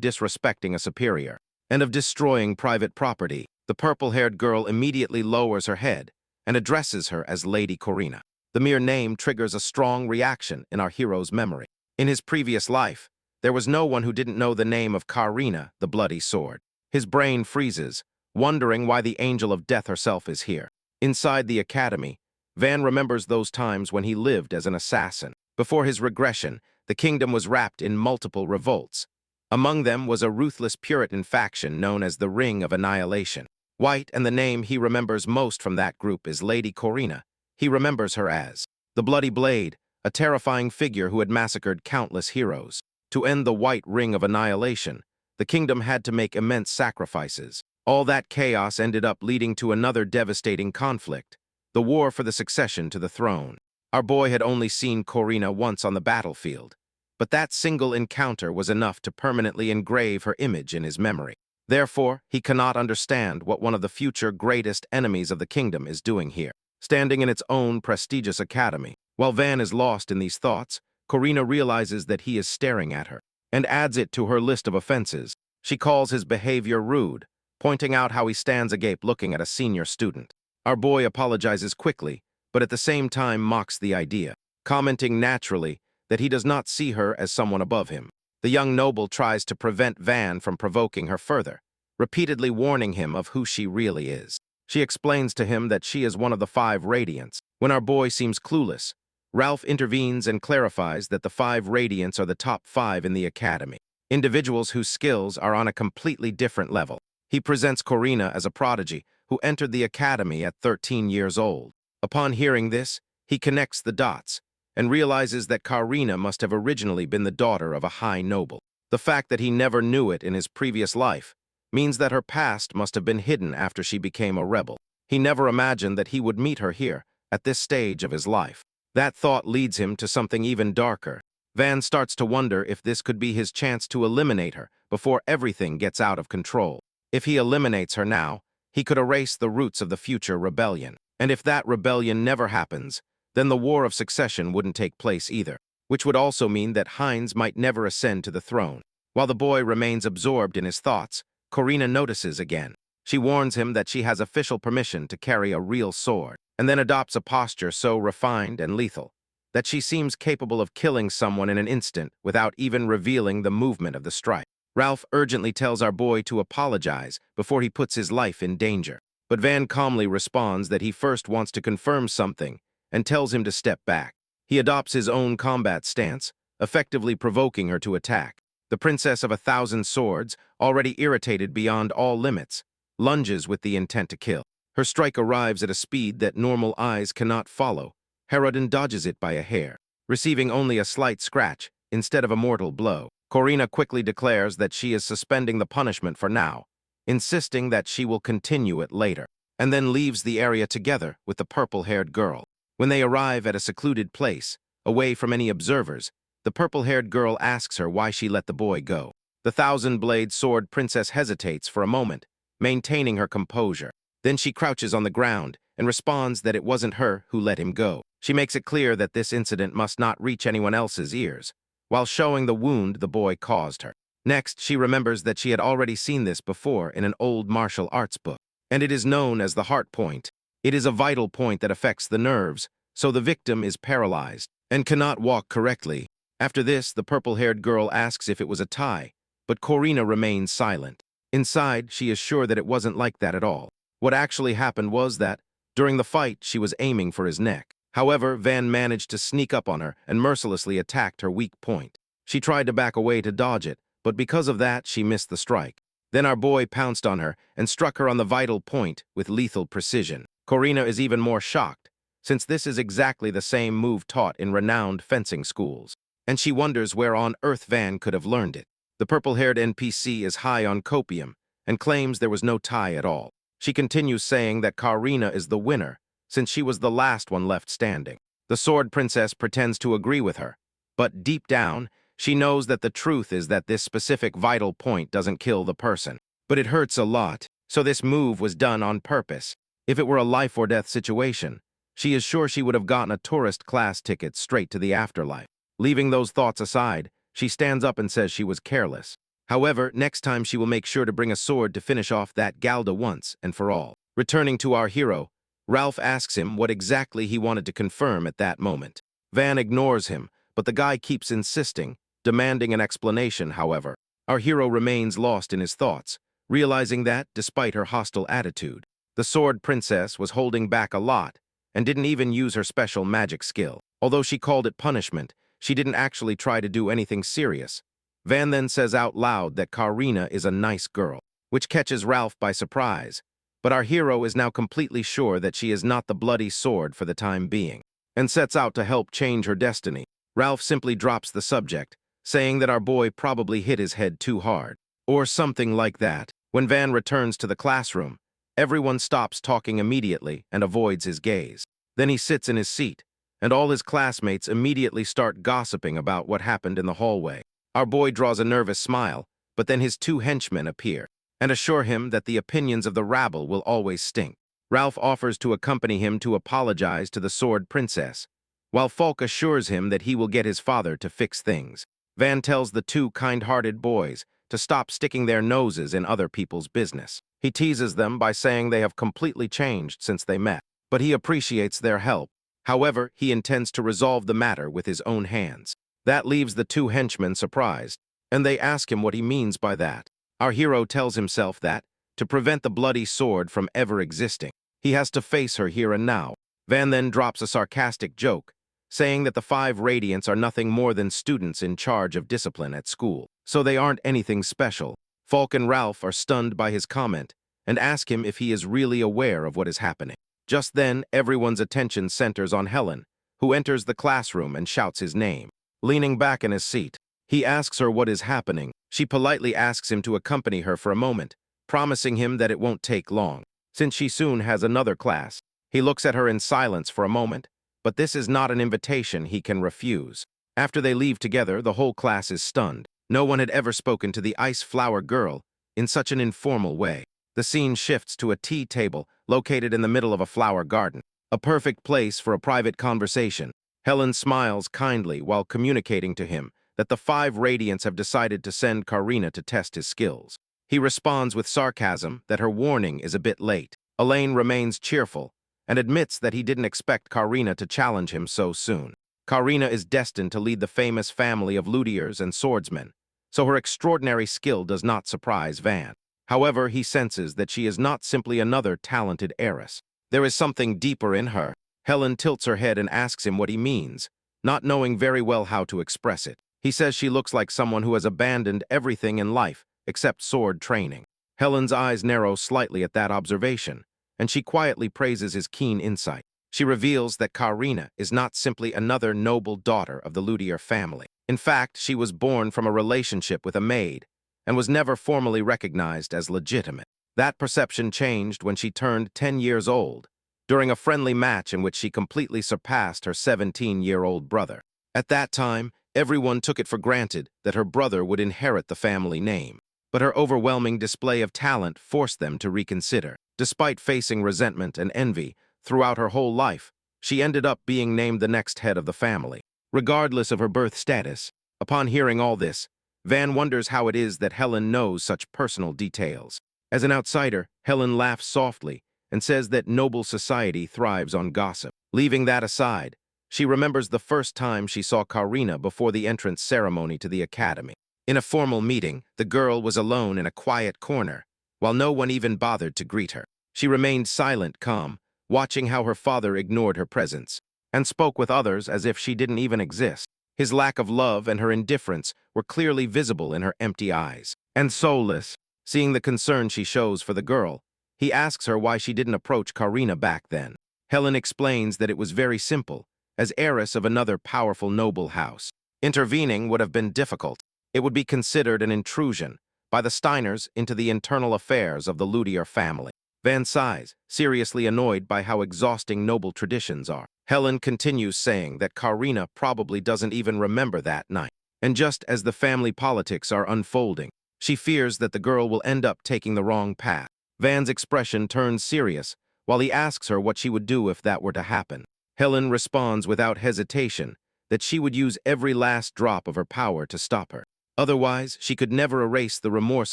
disrespecting a superior and of destroying private property. The purple-haired girl immediately lowers her head and addresses her as Lady Corina. The mere name triggers a strong reaction in our hero's memory. In his previous life, there was no one who didn't know the name of Karina, the Bloody Sword. His brain freezes, wondering why the Angel of Death herself is here. Inside the academy, Van remembers those times when he lived as an assassin. Before his regression, the kingdom was wrapped in multiple revolts. Among them was a ruthless Puritan faction known as the Ring of Annihilation. White, and the name he remembers most from that group is Lady Corina. He remembers her as the Bloody Blade, a terrifying figure who had massacred countless heroes. To end the White Ring of Annihilation, the kingdom had to make immense sacrifices. All that chaos ended up leading to another devastating conflict, the war for the succession to the throne. Our boy had only seen Corina once on the battlefield, but that single encounter was enough to permanently engrave her image in his memory. Therefore, he cannot understand what one of the future greatest enemies of the kingdom is doing here, standing in its own prestigious academy. While Van is lost in these thoughts, Corina realizes that he is staring at her and adds it to her list of offenses. She calls his behavior rude, pointing out how he stands agape looking at a senior student. Our boy apologizes quickly, but at the same time mocks the idea, commenting naturally that he does not see her as someone above him. The young noble tries to prevent Van from provoking her further, repeatedly warning him of who she really is. She explains to him that she is one of the 5 Radiants. When our boy seems clueless, Ralph intervenes and clarifies that the 5 Radiants are the top 5 in the academy, individuals whose skills are on a completely different level. He presents Corina as a prodigy who entered the academy at 13 years old. Upon hearing this, he connects the dots and realizes that Karina must have originally been the daughter of a high noble. The fact that he never knew it in his previous life means that her past must have been hidden after she became a rebel. He never imagined that he would meet her here, at this stage of his life. That thought leads him to something even darker. Van starts to wonder if this could be his chance to eliminate her before everything gets out of control. If he eliminates her now, he could erase the roots of the future rebellion. And if that rebellion never happens, then the War of Succession wouldn't take place either, which would also mean that Heinz might never ascend to the throne. While the boy remains absorbed in his thoughts, Corina notices again. She warns him that she has official permission to carry a real sword, and then adopts a posture so refined and lethal that she seems capable of killing someone in an instant without even revealing the movement of the strike. Ralph urgently tells our boy to apologize before he puts his life in danger, but Van calmly responds that he first wants to confirm something and tells him to step back. He adopts his own combat stance, effectively provoking her to attack. The Princess of 1,000 Swords, already irritated beyond all limits, lunges with the intent to kill. Her strike arrives at a speed that normal eyes cannot follow. Harridan dodges it by a hair, receiving only a slight scratch instead of a mortal blow. Corina quickly declares that she is suspending the punishment for now, insisting that she will continue it later, and then leaves the area together with the purple-haired girl. When they arrive at a secluded place, away from any observers, the purple-haired girl asks her why she let the boy go. The thousand-blade sword princess hesitates for a moment, maintaining her composure. Then she crouches on the ground and responds that it wasn't her who let him go. She makes it clear that this incident must not reach anyone else's ears, while showing the wound the boy caused her. Next, she remembers that she had already seen this before in an old martial arts book, and it is known as the heart point. It is a vital point that affects the nerves, so the victim is paralyzed and cannot walk correctly. After this, the purple-haired girl asks if it was a tie, but Corina remains silent. Inside, she is sure that it wasn't like that at all. What actually happened was that, during the fight, she was aiming for his neck. However, Van managed to sneak up on her and mercilessly attacked her weak point. She tried to back away to dodge it, but because of that, she missed the strike. Then our boy pounced on her and struck her on the vital point with lethal precision. Corina is even more shocked, since this is exactly the same move taught in renowned fencing schools, and she wonders where on earth Van could have learned it. The purple-haired NPC is high on copium and claims there was no tie at all. She continues saying that Karina is the winner, since she was the last one left standing. The Sword Princess pretends to agree with her, but deep down, she knows that the truth is that this specific vital point doesn't kill the person. But it hurts a lot, so this move was done on purpose. If it were a life-or-death situation, she is sure she would have gotten a tourist class ticket straight to the afterlife. Leaving those thoughts aside, she stands up and says she was careless. However, next time she will make sure to bring a sword to finish off that Galda once and for all. Returning to our hero, Ralph asks him what exactly he wanted to confirm at that moment. Van ignores him, but the guy keeps insisting, demanding an explanation, however. Our hero remains lost in his thoughts, realizing that, despite her hostile attitude, the sword princess was holding back a lot and didn't even use her special magic skill. Although she called it punishment, she didn't actually try to do anything serious. Van then says out loud that Karina is a nice girl, which catches Ralph by surprise. But our hero is now completely sure that she is not the bloody sword for the time being, and sets out to help change her destiny. Ralph simply drops the subject, saying that our boy probably hit his head too hard, or something like that. When Van returns to the classroom, everyone stops talking immediately and avoids his gaze. Then he sits in his seat, and all his classmates immediately start gossiping about what happened in the hallway. Our boy draws a nervous smile, but then his two henchmen appear and assure him that the opinions of the rabble will always stink. Ralph offers to accompany him to apologize to the Sword Princess, while Falk assures him that he will get his father to fix things. Van tells the two kind-hearted boys to stop sticking their noses in other people's business. He teases them by saying they have completely changed since they met, but he appreciates their help. However, he intends to resolve the matter with his own hands. That leaves the two henchmen surprised, and they ask him what he means by that. Our hero tells himself that, to prevent the bloody sword from ever existing, he has to face her here and now. Van then drops a sarcastic joke, saying that the 5 Radiants are nothing more than students in charge of discipline at school, so they aren't anything special. Falk and Ralph are stunned by his comment and ask him if he is really aware of what is happening. Just then, everyone's attention centers on Helen, who enters the classroom and shouts his name. Leaning back in his seat, he asks her what is happening. She politely asks him to accompany her for a moment, promising him that it won't take long, since she soon has another class. He looks at her in silence for a moment, but this is not an invitation he can refuse. After they leave together, the whole class is stunned. No one had ever spoken to the Ice Flower Girl in such an informal way. The scene shifts to a tea table located in the middle of a flower garden, a perfect place for a private conversation. Helen smiles kindly while communicating to him that the 5 Radiants have decided to send Karina to test his skills. He responds with sarcasm that her warning is a bit late. Elaine remains cheerful and admits that he didn't expect Karina to challenge him so soon. Karina is destined to lead the famous family of luthiers and swordsmen, so her extraordinary skill does not surprise Van. However, he senses that she is not simply another talented heiress. There is something deeper in her. Helen tilts her head and asks him what he means, not knowing very well how to express it. He says she looks like someone who has abandoned everything in life except sword training. Helen's eyes narrow slightly at that observation, and she quietly praises his keen insight. She reveals that Karina is not simply another noble daughter of the luthier family. In fact, she was born from a relationship with a maid and was never formally recognized as legitimate. That perception changed when she turned 10 years old, during a friendly match in which she completely surpassed her 17-year-old brother. At that time, everyone took it for granted that her brother would inherit the family name, but her overwhelming display of talent forced them to reconsider. Despite facing resentment and envy throughout her whole life, she ended up being named the next head of the family. Regardless of her birth status, upon hearing all this, Van wonders how it is that Helen knows such personal details. As an outsider, Helen laughs softly and says that noble society thrives on gossip. Leaving that aside, she remembers the first time she saw Karina before the entrance ceremony to the academy. In a formal meeting, the girl was alone in a quiet corner, while no one even bothered to greet her. She remained silent, calm, watching how her father ignored her presence, and spoke with others as if she didn't even exist. His lack of love and her indifference were clearly visible in her empty eyes. And soulless, seeing the concern she shows for the girl, he asks her why she didn't approach Karina back then. Helen explains that it was very simple. As heiress of another powerful noble house, intervening would have been difficult. It would be considered an intrusion by the Steiners into the internal affairs of the luthier family. Van sighs, seriously annoyed by how exhausting noble traditions are. Helen continues saying that Karina probably doesn't even remember that night. And just as the family politics are unfolding, she fears that the girl will end up taking the wrong path. Van's expression turns serious while he asks her what she would do if that were to happen. Helen responds without hesitation that she would use every last drop of her power to stop her. Otherwise, she could never erase the remorse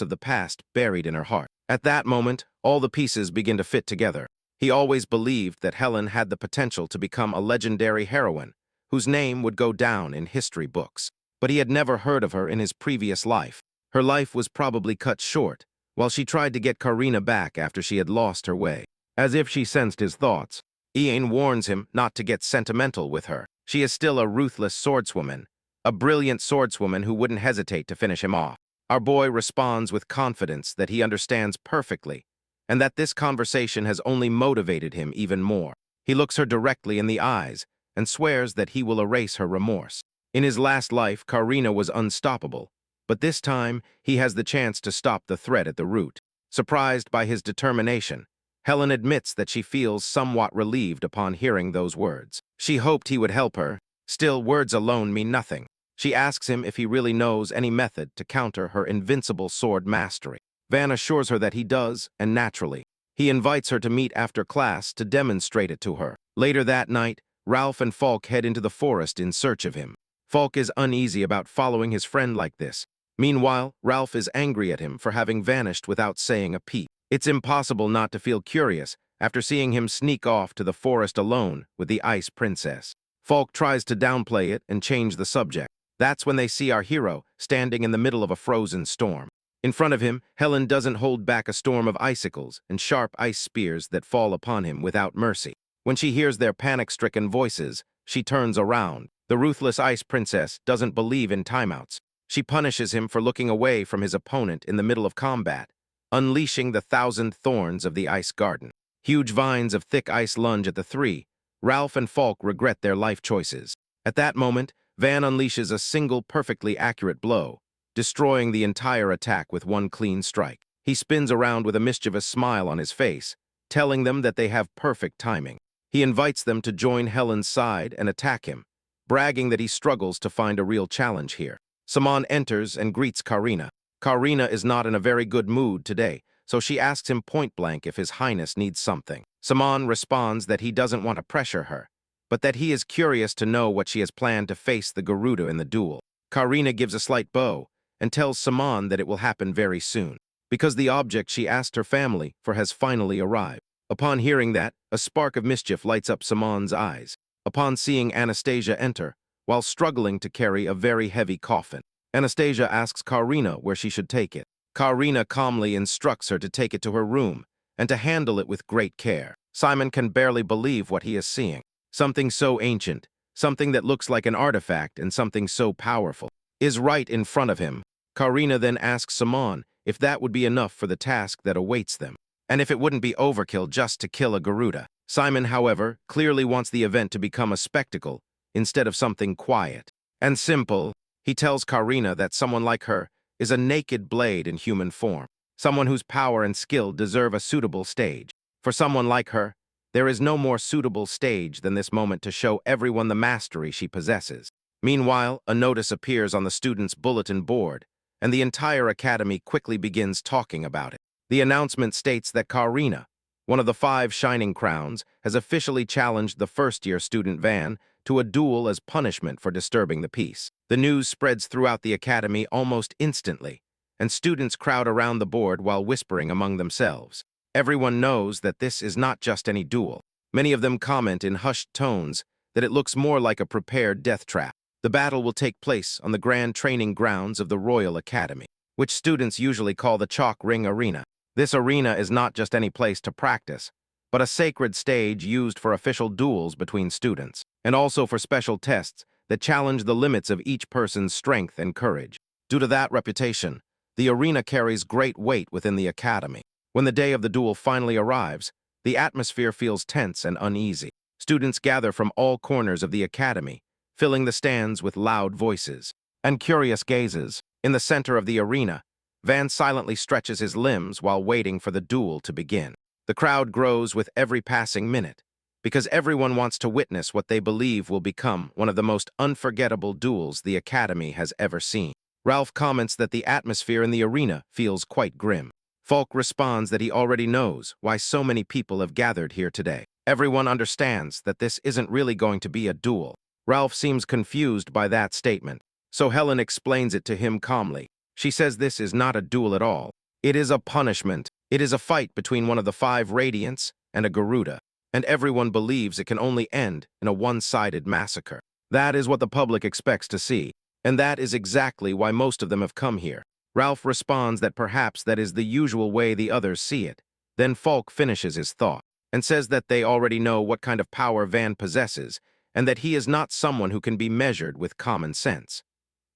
of the past buried in her heart. At that moment, all the pieces begin to fit together. He always believed that Helen had the potential to become a legendary heroine, whose name would go down in history books. But he had never heard of her in his previous life. Her life was probably cut short, while she tried to get Karina back after she had lost her way. As if she sensed his thoughts, Ian warns him not to get sentimental with her. She is still a ruthless swordswoman, a brilliant swordswoman who wouldn't hesitate to finish him off. Our boy responds with confidence that he understands perfectly, and that this conversation has only motivated him even more. He looks her directly in the eyes and swears that he will erase her remorse. In his last life, Karina was unstoppable, but this time he has the chance to stop the threat at the root. Surprised by his determination, Helen admits that she feels somewhat relieved upon hearing those words. She hoped he would help her. Still, words alone mean nothing. She asks him if he really knows any method to counter her invincible sword mastery. Van assures her that he does, and naturally. He invites her to meet after class to demonstrate it to her. Later that night, Ralph and Falk head into the forest in search of him. Falk is uneasy about following his friend like this. Meanwhile, Ralph is angry at him for having vanished without saying a peep. It's impossible not to feel curious after seeing him sneak off to the forest alone with the Ice Princess. Falk tries to downplay it and change the subject. That's when they see our hero standing in the middle of a frozen storm. In front of him, Helen doesn't hold back a storm of icicles and sharp ice spears that fall upon him without mercy. When she hears their panic-stricken voices, she turns around. The ruthless Ice Princess doesn't believe in timeouts. She punishes him for looking away from his opponent in the middle of combat, unleashing the 1,000 thorns of the ice garden. Huge vines of thick ice lunge at the three. Ralph and Falk regret their life choices. At that moment, Van unleashes a single perfectly accurate blow, destroying the entire attack with one clean strike. He spins around with a mischievous smile on his face, telling them that they have perfect timing. He invites them to join Helen's side and attack him, bragging that he struggles to find a real challenge here. Saman enters and greets Karina. Karina is not in a very good mood today, so she asks him point-blank if His Highness needs something. Saman responds that he doesn't want to pressure her, but that he is curious to know what she has planned to face the Garuda in the duel. Karina gives a slight bow and tells Saman that it will happen very soon, because the object she asked her family for has finally arrived. Upon hearing that, a spark of mischief lights up Saman's eyes, upon seeing Anastasia enter, while struggling to carry a very heavy coffin. Anastasia asks Karina where she should take it. Karina calmly instructs her to take it to her room and to handle it with great care. Simon can barely believe what he is seeing. Something so ancient, something that looks like an artifact, and something so powerful is right in front of him. Karina then asks Saman if that would be enough for the task that awaits them, and if it wouldn't be overkill just to kill a Garuda. Simon, however, clearly wants the event to become a spectacle instead of something quiet and simple. He tells Karina that someone like her is a naked blade in human form, someone whose power and skill deserve a suitable stage. For someone like her, there is no more suitable stage than this moment to show everyone the mastery she possesses. Meanwhile, a notice appears on the students' bulletin board, and the entire academy quickly begins talking about it. The announcement states that Karina, one of the 5 shining crowns, has officially challenged the first-year student Van to a duel as punishment for disturbing the peace. The news spreads throughout the academy almost instantly, and students crowd around the board while whispering among themselves. Everyone knows that this is not just any duel. Many of them comment in hushed tones that it looks more like a prepared death trap. The battle will take place on the grand training grounds of the Royal Academy, which students usually call the Chalk Ring Arena. This arena is not just any place to practice, but a sacred stage used for official duels between students, and also for special tests that challenge the limits of each person's strength and courage. Due to that reputation, the arena carries great weight within the academy. When the day of the duel finally arrives, the atmosphere feels tense and uneasy. Students gather from all corners of the academy, filling the stands with loud voices and curious gazes. In the center of the arena, Van silently stretches his limbs while waiting for the duel to begin. The crowd grows with every passing minute, because everyone wants to witness what they believe will become one of the most unforgettable duels the Academy has ever seen. Ralph comments that the atmosphere in the arena feels quite grim. Falk responds that he already knows why so many people have gathered here today. Everyone understands that this isn't really going to be a duel. Ralph seems confused by that statement, so Helen explains it to him calmly. She says this is not a duel at all. It is a punishment. It is a fight between one of the 5 Radiants and a Garuda, and everyone believes it can only end in a one-sided massacre. That is what the public expects to see, and that is exactly why most of them have come here. Ralph responds that perhaps that is the usual way the others see it. Then Falk finishes his thought and says that they already know what kind of power Van possesses and that he is not someone who can be measured with common sense.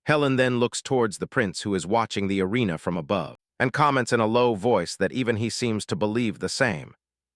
Helen then looks towards the prince who is watching the arena from above and comments in a low voice that even he seems to believe the same.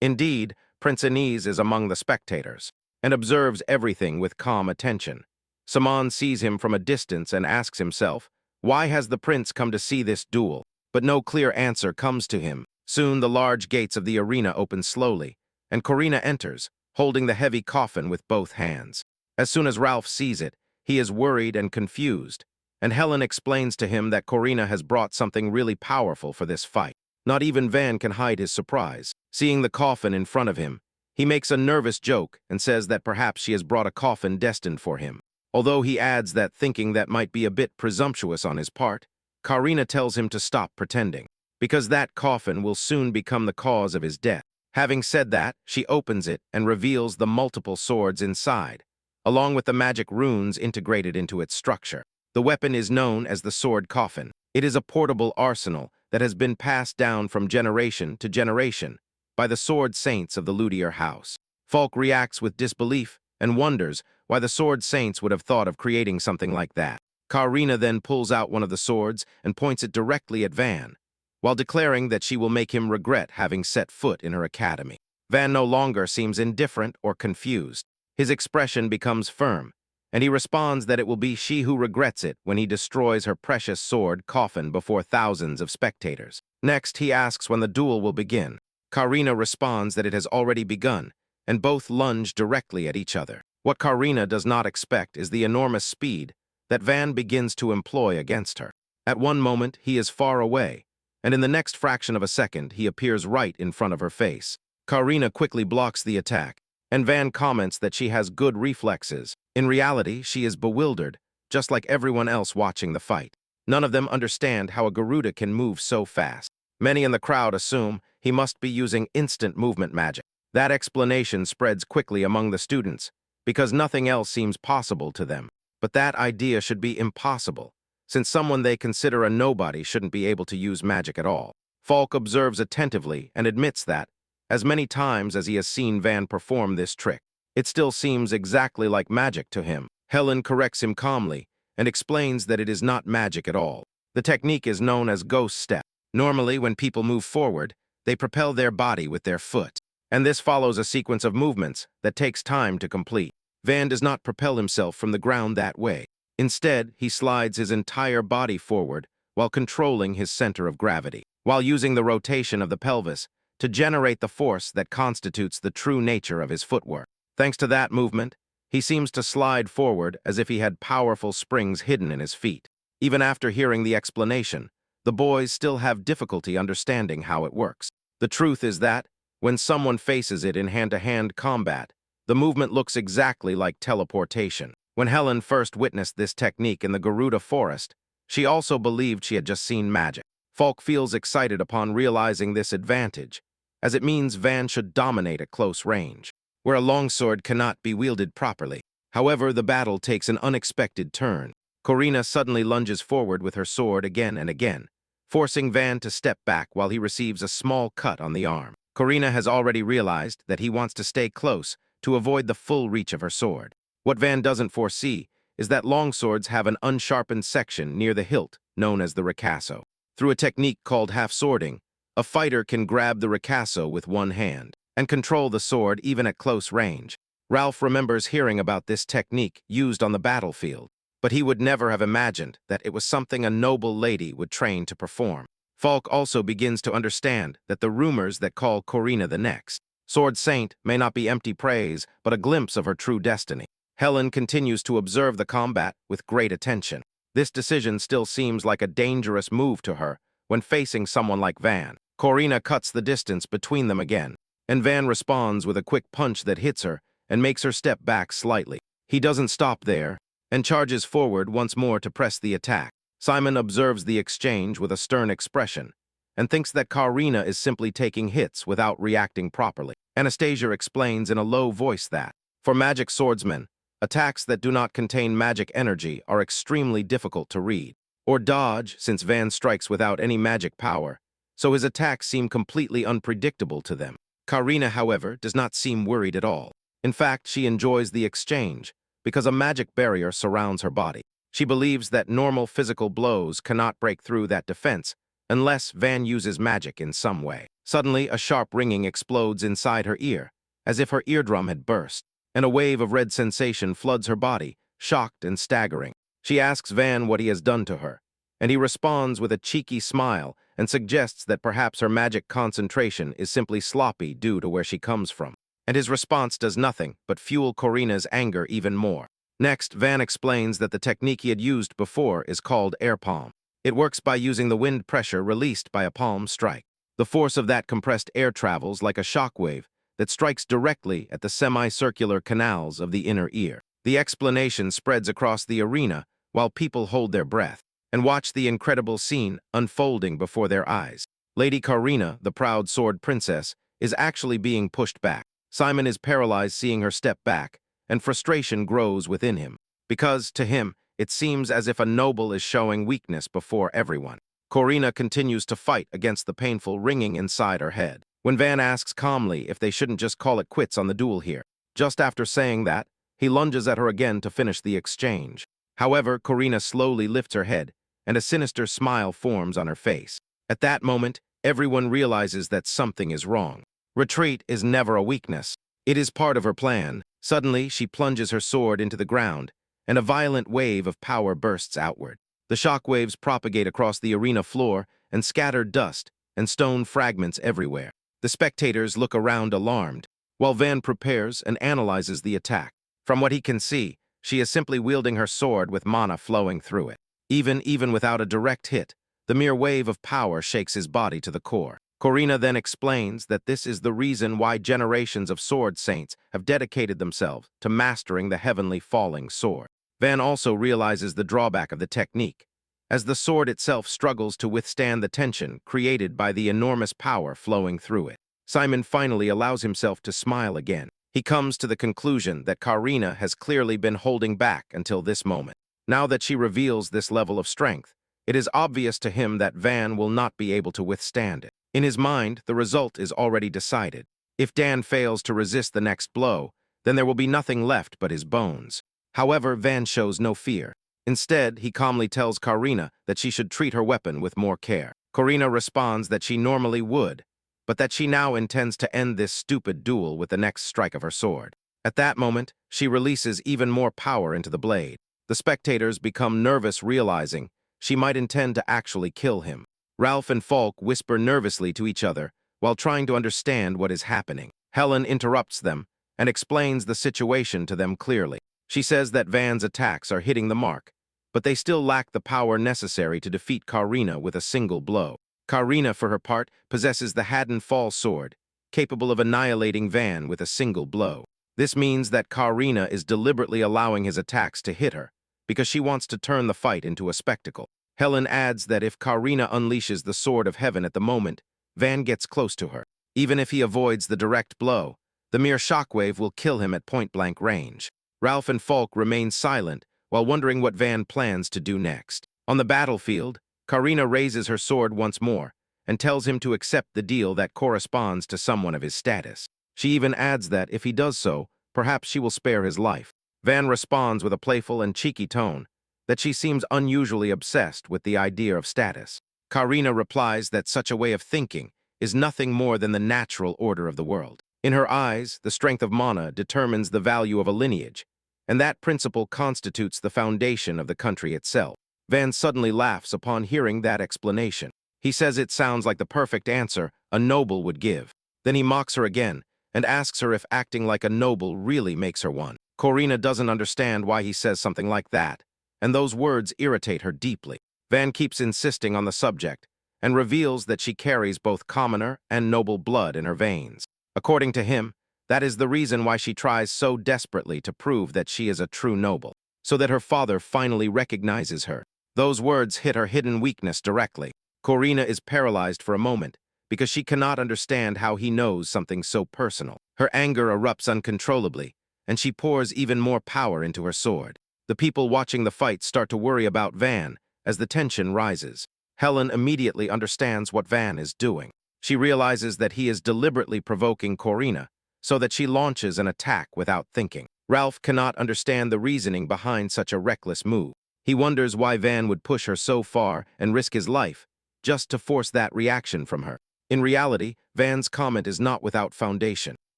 Indeed, Prince Anise is among the spectators and observes everything with calm attention. Saman sees him from a distance and asks himself, why has the prince come to see this duel? But no clear answer comes to him. Soon the large gates of the arena open slowly, and Corina enters, holding the heavy coffin with both hands. As soon as Ralph sees it, he is worried and confused, and Helen explains to him that Corina has brought something really powerful for this fight. Not even Van can hide his surprise. Seeing the coffin in front of him, he makes a nervous joke and says that perhaps she has brought a coffin destined for him. Although he adds that thinking that might be a bit presumptuous on his part, Karina tells him to stop pretending, because that coffin will soon become the cause of his death. Having said that, she opens it and reveals the multiple swords inside, along with the magic runes integrated into its structure. The weapon is known as the sword coffin. It is a portable arsenal that has been passed down from generation to generation by the sword saints of the Luthier house. Falk reacts with disbelief and wonders why the sword saints would have thought of creating something like that. Karina then pulls out one of the swords and points it directly at Van, while declaring that she will make him regret having set foot in her academy. Van no longer seems indifferent or confused. His expression becomes firm, and he responds that it will be she who regrets it when he destroys her precious sword coffin before thousands of spectators. Next, he asks when the duel will begin. Karina responds that it has already begun, and both lunge directly at each other. What Karina does not expect is the enormous speed that Van begins to employ against her. At one moment, he is far away, and in the next fraction of a second, he appears right in front of her face. Karina quickly blocks the attack, and Van comments that she has good reflexes. In reality, she is bewildered, just like everyone else watching the fight. None of them understand how a Garuda can move so fast. Many in the crowd assume he must be using instant movement magic. That explanation spreads quickly among the students, because nothing else seems possible to them. But that idea should be impossible, since someone they consider a nobody shouldn't be able to use magic at all. Falk observes attentively and admits that, as many times as he has seen Van perform this trick, it still seems exactly like magic to him. Helen corrects him calmly and explains that it is not magic at all. The technique is known as ghost step. Normally, when people move forward, they propel their body with their foot, and this follows a sequence of movements that takes time to complete. Van does not propel himself from the ground that way. Instead, he slides his entire body forward while controlling his center of gravity, while using the rotation of the pelvis to generate the force that constitutes the true nature of his footwork. Thanks to that movement, he seems to slide forward as if he had powerful springs hidden in his feet. Even after hearing the explanation, the boys still have difficulty understanding how it works. The truth is that, when someone faces it in hand-to-hand combat, the movement looks exactly like teleportation. When Helen first witnessed this technique in the Garuda forest, she also believed she had just seen magic. Falk feels excited upon realizing this advantage, as it means Van should dominate at close range, where a longsword cannot be wielded properly. However, the battle takes an unexpected turn. Corina suddenly lunges forward with her sword again and again, forcing Van to step back while he receives a small cut on the arm. Corina has already realized that he wants to stay close to avoid the full reach of her sword. What Van doesn't foresee is that longswords have an unsharpened section near the hilt, known as the ricasso. Through a technique called half-swording, a fighter can grab the ricasso with one hand and control the sword even at close range. Ralph remembers hearing about this technique used on the battlefield, but he would never have imagined that it was something a noble lady would train to perform. Falk also begins to understand that the rumors that call Corina the next Sword Saint may not be empty praise, but a glimpse of her true destiny. Helen continues to observe the combat with great attention. This decision still seems like a dangerous move to her, when facing someone like Van. Corina cuts the distance between them again, and Van responds with a quick punch that hits her and makes her step back slightly. He doesn't stop there and charges forward once more to press the attack. Simon observes the exchange with a stern expression and thinks that Corina is simply taking hits without reacting properly. Anastasia explains in a low voice that, for magic swordsmen, attacks that do not contain magic energy are extremely difficult to read or dodge, since Van strikes without any magic power, so his attacks seem completely unpredictable to them. Corina, however, does not seem worried at all. In fact, she enjoys the exchange because a magic barrier surrounds her body. She believes that normal physical blows cannot break through that defense unless Van uses magic in some way. Suddenly, a sharp ringing explodes inside her ear, as if her eardrum had burst, and a wave of red sensation floods her body, shocked and staggering. She asks Van what he has done to her, and he responds with a cheeky smile and suggests that perhaps her magic concentration is simply sloppy due to where she comes from. And his response does nothing but fuel Corina's anger even more. Next, Van explains that the technique he had used before is called air palm. It works by using the wind pressure released by a palm strike. The force of that compressed air travels like a shockwave that strikes directly at the semicircular canals of the inner ear. The explanation spreads across the arena while people hold their breath and watch the incredible scene unfolding before their eyes. Lady Corina, the proud sword princess, is actually being pushed back. Simon is paralyzed seeing her step back, and frustration grows within him, because, to him, it seems as if a noble is showing weakness before everyone. Corina continues to fight against the painful ringing inside her head. When Van asks calmly if they shouldn't just call it quits on the duel here, just after saying that, he lunges at her again to finish the exchange. However, Corina slowly lifts her head, and a sinister smile forms on her face. At that moment, everyone realizes that something is wrong. Retreat is never a weakness. It is part of her plan. Suddenly, she plunges her sword into the ground, and a violent wave of power bursts outward. The shock waves propagate across the arena floor and scatter dust and stone fragments everywhere. The spectators look around alarmed, while Van prepares and analyzes the attack. From what he can see, she is simply wielding her sword with mana flowing through it. Even without a direct hit, the mere wave of power shakes his body to the core. Corina then explains that this is the reason why generations of sword saints have dedicated themselves to mastering the heavenly falling sword. Van also realizes the drawback of the technique, as the sword itself struggles to withstand the tension created by the enormous power flowing through it. Simon finally allows himself to smile again. He comes to the conclusion that Corina has clearly been holding back until this moment. Now that she reveals this level of strength, it is obvious to him that Van will not be able to withstand it. In his mind, the result is already decided. If Dan fails to resist the next blow, then there will be nothing left but his bones. However, Van shows no fear. Instead, he calmly tells Corina that she should treat her weapon with more care. Corina responds that she normally would, but that she now intends to end this stupid duel with the next strike of her sword. At that moment, she releases even more power into the blade. The spectators become nervous, realizing she might intend to actually kill him. Ralph and Falk whisper nervously to each other while trying to understand what is happening. Helen interrupts them and explains the situation to them clearly. She says that Van's attacks are hitting the mark, but they still lack the power necessary to defeat Corina with a single blow. Corina, for her part, possesses the Haddon Fall sword, capable of annihilating Van with a single blow. This means that Corina is deliberately allowing his attacks to hit her, because she wants to turn the fight into a spectacle. Helen adds that if Corina unleashes the sword of heaven at the moment, Van gets close to her. Even if he avoids the direct blow, the mere shockwave will kill him at point-blank range. Ralph and Falk remain silent while wondering what Van plans to do next. On the battlefield, Corina raises her sword once more and tells him to accept the deal that corresponds to someone of his status. She even adds that if he does so, perhaps she will spare his life. Van responds with a playful and cheeky tone that she seems unusually obsessed with the idea of status. Corina replies that such a way of thinking is nothing more than the natural order of the world. In her eyes, the strength of mana determines the value of a lineage, and that principle constitutes the foundation of the country itself. Van suddenly laughs upon hearing that explanation. He says it sounds like the perfect answer a noble would give. Then he mocks her again and asks her if acting like a noble really makes her one. Corina doesn't understand why he says something like that, and those words irritate her deeply. Van keeps insisting on the subject and reveals that she carries both commoner and noble blood in her veins. According to him, that is the reason why she tries so desperately to prove that she is a true noble, so that her father finally recognizes her. Those words hit her hidden weakness directly. Corina is paralyzed for a moment because she cannot understand how he knows something so personal. Her anger erupts uncontrollably, and she pours even more power into her sword. The people watching the fight start to worry about Van as the tension rises. Helen immediately understands what Van is doing. She realizes that he is deliberately provoking Corina so that she launches an attack without thinking. Ralph cannot understand the reasoning behind such a reckless move. He wonders why Van would push her so far and risk his life just to force that reaction from her. In reality, Van's comment is not without foundation.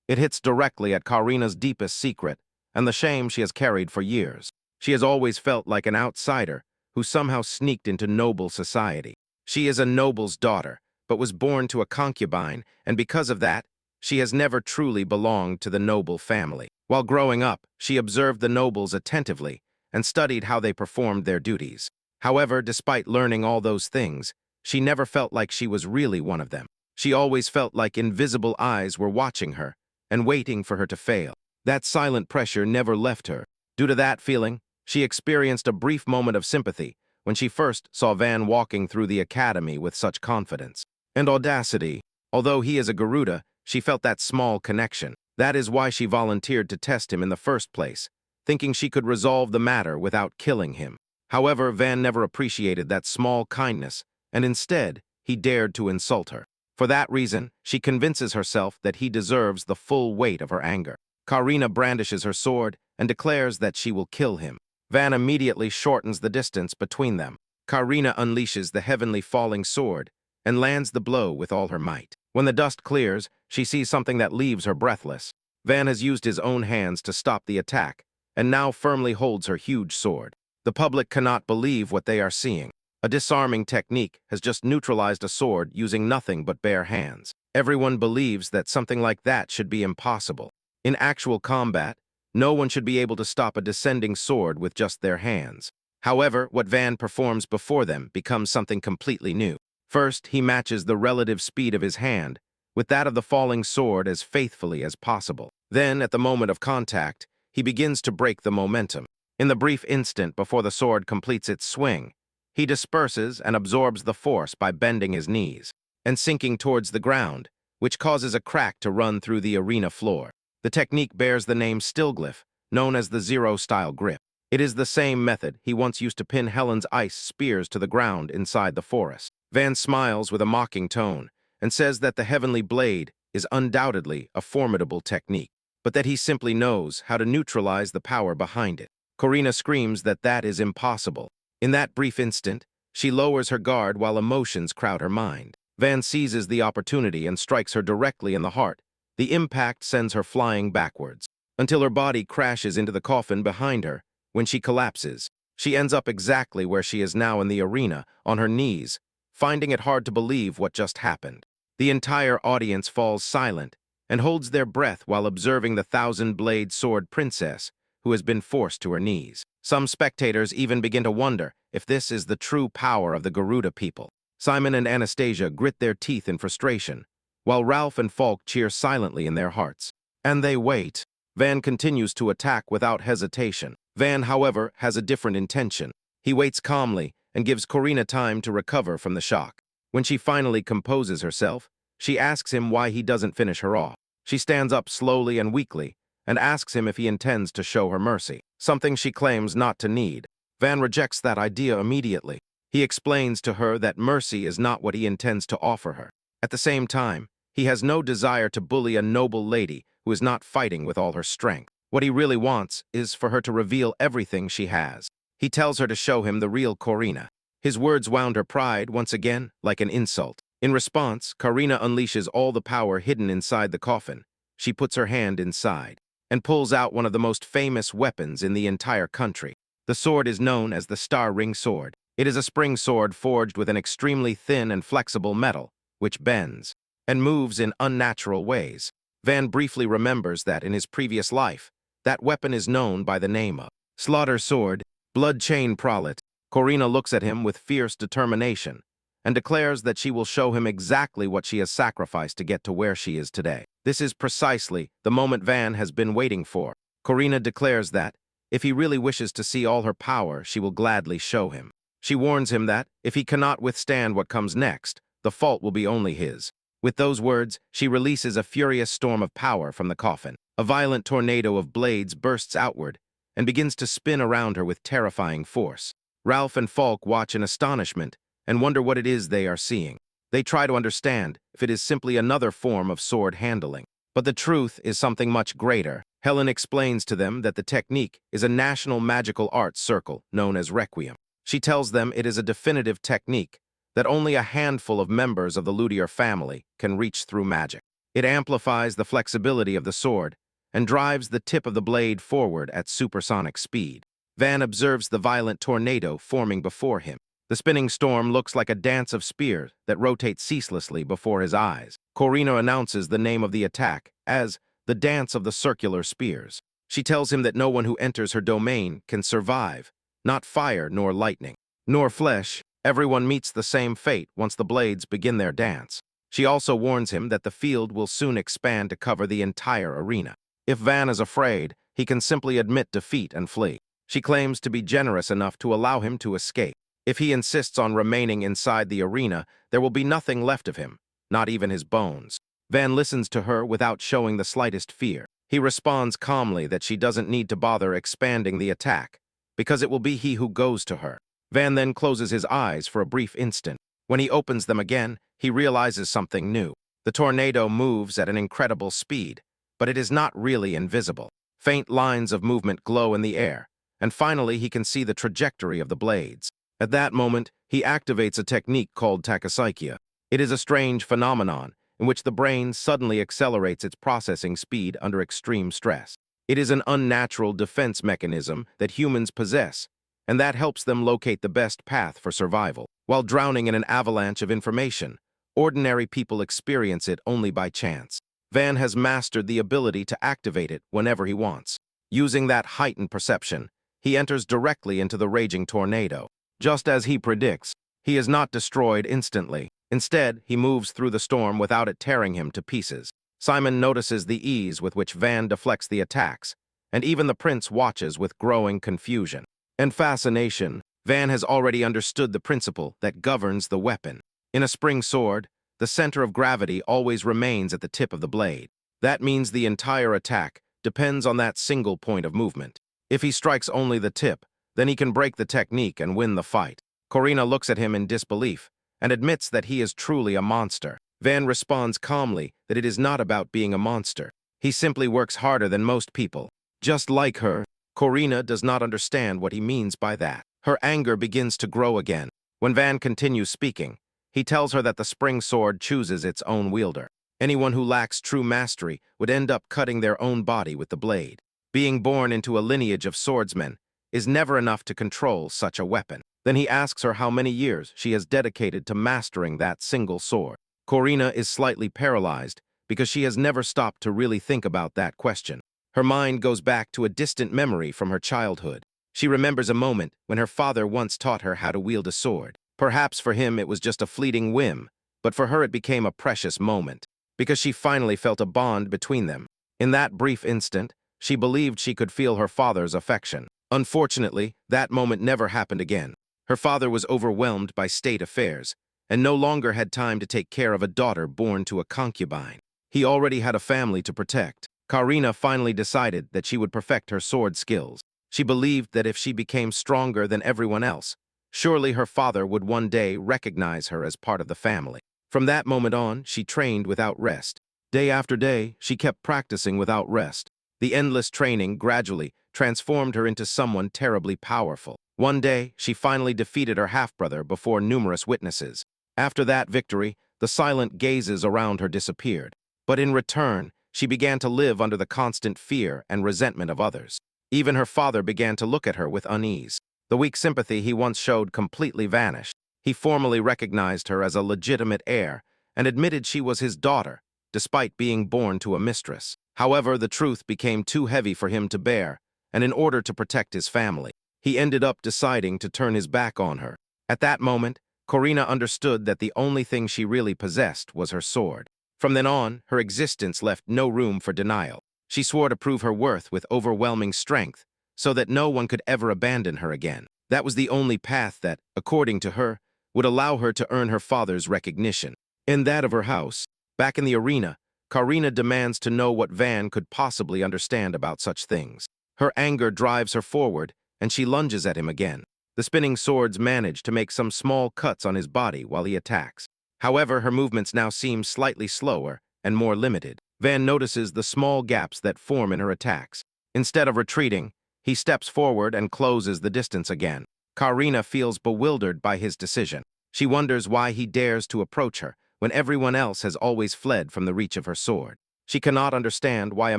It hits directly at Corina's deepest secret and the shame she has carried for years. She has always felt like an outsider who somehow sneaked into noble society. She is a noble's daughter, but was born to a concubine, and because of that, she has never truly belonged to the noble family. While growing up, she observed the nobles attentively and studied how they performed their duties. However, despite learning all those things, she never felt like she was really one of them. She always felt like invisible eyes were watching her and waiting for her to fail. That silent pressure never left her. Due to that feeling, she experienced a brief moment of sympathy when she first saw Van walking through the academy with such confidence and audacity. Although he is a Garuda, she felt that small connection. That is why she volunteered to test him in the first place, thinking she could resolve the matter without killing him. However, Van never appreciated that small kindness, and instead, he dared to insult her. For that reason, she convinces herself that he deserves the full weight of her anger. Corina brandishes her sword and declares that she will kill him. Van immediately shortens the distance between them. Corina unleashes the heavenly falling sword and lands the blow with all her might. When the dust clears, she sees something that leaves her breathless. Van has used his own hands to stop the attack and now firmly holds her huge sword. The public cannot believe what they are seeing. A disarming technique has just neutralized a sword using nothing but bare hands. Everyone believes that something like that should be impossible. In actual combat, no one should be able to stop a descending sword with just their hands. However, what Van performs before them becomes something completely new. First, he matches the relative speed of his hand with that of the falling sword as faithfully as possible. Then, at the moment of contact, he begins to break the momentum. In the brief instant before the sword completes its swing, he disperses and absorbs the force by bending his knees and sinking towards the ground, which causes a crack to run through the arena floor. The technique bears the name Stillglyph, known as the zero-style grip. It is the same method he once used to pin Helen's ice spears to the ground inside the forest. Van smiles with a mocking tone and says that the heavenly blade is undoubtedly a formidable technique, but that he simply knows how to neutralize the power behind it. Corina screams that that is impossible. In that brief instant, she lowers her guard while emotions crowd her mind. Van seizes the opportunity and strikes her directly in the heart. The impact sends her flying backwards, until her body crashes into the coffin behind her. When she collapses, she ends up exactly where she is now in the arena, on her knees, finding it hard to believe what just happened. The entire audience falls silent and holds their breath while observing the thousand-blade sword princess who has been forced to her knees. Some spectators even begin to wonder if this is the true power of the Garuda people. Simon and Anastasia grit their teeth in frustration, while Ralph and Falk cheer silently in their hearts. And they wait. Van continues to attack without hesitation. Van, however, has a different intention. He waits calmly and gives Corina time to recover from the shock. When she finally composes herself, she asks him why he doesn't finish her off. She stands up slowly and weakly and asks him if he intends to show her mercy, something she claims not to need. Van rejects that idea immediately. He explains to her that mercy is not what he intends to offer her. At the same time, he has no desire to bully a noble lady who is not fighting with all her strength. What he really wants is for her to reveal everything she has. He tells her to show him the real Corina. His words wound her pride once again like an insult. In response, Corina unleashes all the power hidden inside the coffin. She puts her hand inside and pulls out one of the most famous weapons in the entire country. The sword is known as the Star Ring Sword. It is a spring sword forged with an extremely thin and flexible metal, which bends and moves in unnatural ways. Van briefly remembers that in his previous life, that weapon is known by the name of Slaughter Sword, Blood Chain Prolet. Corina looks at him with fierce determination and declares that she will show him exactly what she has sacrificed to get to where she is today. This is precisely the moment Van has been waiting for. Corina declares that, if he really wishes to see all her power, she will gladly show him. She warns him that, if he cannot withstand what comes next, the fault will be only his. With those words, she releases a furious storm of power from the coffin. A violent tornado of blades bursts outward and begins to spin around her with terrifying force. Ralph and Falk watch in astonishment and wonder what it is they are seeing. They try to understand if it is simply another form of sword handling. But the truth is something much greater. Helen explains to them that the technique is a national magical arts circle known as Requiem. She tells them it is a definitive technique that only a handful of members of the luthier family can reach through magic. It amplifies the flexibility of the sword and drives the tip of the blade forward at supersonic speed. Van observes the violent tornado forming before him. The spinning storm looks like a dance of spears that rotates ceaselessly before his eyes. Corina announces the name of the attack as the dance of the circular spears. She tells him that no one who enters her domain can survive, not fire nor lightning, nor flesh. Everyone meets the same fate once the blades begin their dance. She also warns him that the field will soon expand to cover the entire arena. If Van is afraid, he can simply admit defeat and flee. She claims to be generous enough to allow him to escape. If he insists on remaining inside the arena, there will be nothing left of him, not even his bones. Van listens to her without showing the slightest fear. He responds calmly that she doesn't need to bother expanding the attack, because it will be he who goes to her. Van then closes his eyes for a brief instant. When he opens them again, he realizes something new. The tornado moves at an incredible speed, but it is not really invisible. Faint lines of movement glow in the air, and finally he can see the trajectory of the blades. At that moment, he activates a technique called tachypsychia. It is a strange phenomenon in which the brain suddenly accelerates its processing speed under extreme stress. It is an unnatural defense mechanism that humans possess, and that helps them locate the best path for survival. While drowning in an avalanche of information, ordinary people experience it only by chance. Van has mastered the ability to activate it whenever he wants. Using that heightened perception, he enters directly into the raging tornado. Just as he predicts, he is not destroyed instantly. Instead, he moves through the storm without it tearing him to pieces. Simon notices the ease with which Van deflects the attacks, and even the prince watches with growing confusion and fascination. Van has already understood the principle that governs the weapon. In a spring sword, the center of gravity always remains at the tip of the blade. That means the entire attack depends on that single point of movement. If he strikes only the tip, then he can break the technique and win the fight. Corina looks at him in disbelief and admits that he is truly a monster. Van responds calmly that it is not about being a monster. He simply works harder than most people. Just like her, Corina does not understand what he means by that. Her anger begins to grow again. When Van continues speaking, he tells her that the spring sword chooses its own wielder. Anyone who lacks true mastery would end up cutting their own body with the blade. Being born into a lineage of swordsmen is never enough to control such a weapon. Then he asks her how many years she has dedicated to mastering that single sword. Corina is slightly paralyzed because she has never stopped to really think about that question. Her mind goes back to a distant memory from her childhood. She remembers a moment when her father once taught her how to wield a sword. Perhaps for him it was just a fleeting whim, but for her it became a precious moment, because she finally felt a bond between them. In that brief instant, she believed she could feel her father's affection. Unfortunately, that moment never happened again. Her father was overwhelmed by state affairs, and no longer had time to take care of a daughter born to a concubine. He already had a family to protect. Corina finally decided that she would perfect her sword skills. She believed that if she became stronger than everyone else, surely her father would one day recognize her as part of the family. From that moment on, she trained without rest. Day after day, she kept practicing without rest. The endless training gradually transformed her into someone terribly powerful. One day, she finally defeated her half-brother before numerous witnesses. After that victory, the silent gazes around her disappeared. But in return, she began to live under the constant fear and resentment of others. Even her father began to look at her with unease. The weak sympathy he once showed completely vanished. He formally recognized her as a legitimate heir and admitted she was his daughter, despite being born to a mistress. However, the truth became too heavy for him to bear, and in order to protect his family, he ended up deciding to turn his back on her. At that moment, Corina understood that the only thing she really possessed was her sword. From then on, her existence left no room for denial. She swore to prove her worth with overwhelming strength, so that no one could ever abandon her again. That was the only path that, according to her, would allow her to earn her father's recognition. In that of her house, back in the arena, Karina demands to know what Van could possibly understand about such things. Her anger drives her forward, and she lunges at him again. The spinning swords manage to make some small cuts on his body while he attacks. However, her movements now seem slightly slower and more limited. Van notices the small gaps that form in her attacks. Instead of retreating, he steps forward and closes the distance again. Karina feels bewildered by his decision. She wonders why he dares to approach her when everyone else has always fled from the reach of her sword. She cannot understand why a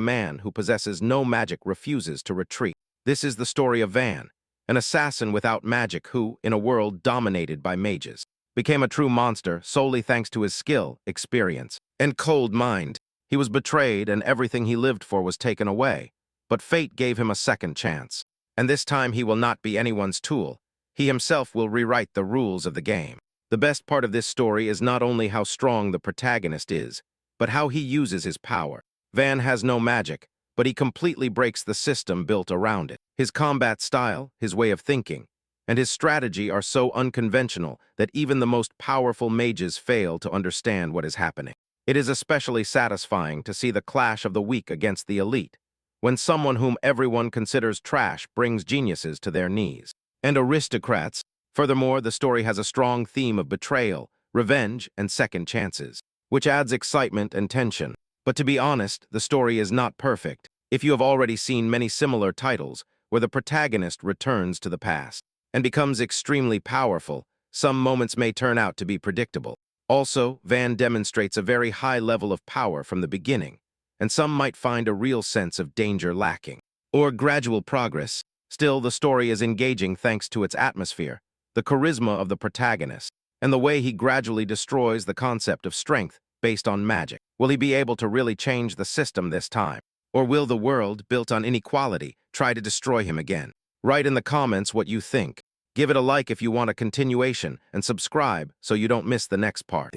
man who possesses no magic refuses to retreat. This is the story of Van, an assassin without magic who, in a world dominated by mages, became a true monster solely thanks to his skill, experience, and cold mind. He was betrayed and everything he lived for was taken away, but fate gave him a second chance. And this time he will not be anyone's tool. He himself will rewrite the rules of the game. The best part of this story is not only how strong the protagonist is, but how he uses his power. Van has no magic, but he completely breaks the system built around it. His combat style, his way of thinking, and his strategy are so unconventional that even the most powerful mages fail to understand what is happening. It is especially satisfying to see the clash of the weak against the elite, when someone whom everyone considers trash brings geniuses to their knees. And aristocrats. Furthermore, the story has a strong theme of betrayal, revenge, and second chances, which adds excitement and tension. But to be honest, the story is not perfect. If you have already seen many similar titles where the protagonist returns to the past and becomes extremely powerful, some moments may turn out to be predictable. Also, Van demonstrates a very high level of power from the beginning, and some might find a real sense of danger lacking, or gradual progress. Still, the story is engaging thanks to its atmosphere, the charisma of the protagonist, and the way he gradually destroys the concept of strength based on magic. Will he be able to really change the system this time? Or will the world, built on inequality, try to destroy him again? Write in the comments what you think. Give it a like if you want a continuation, and subscribe so you don't miss the next part.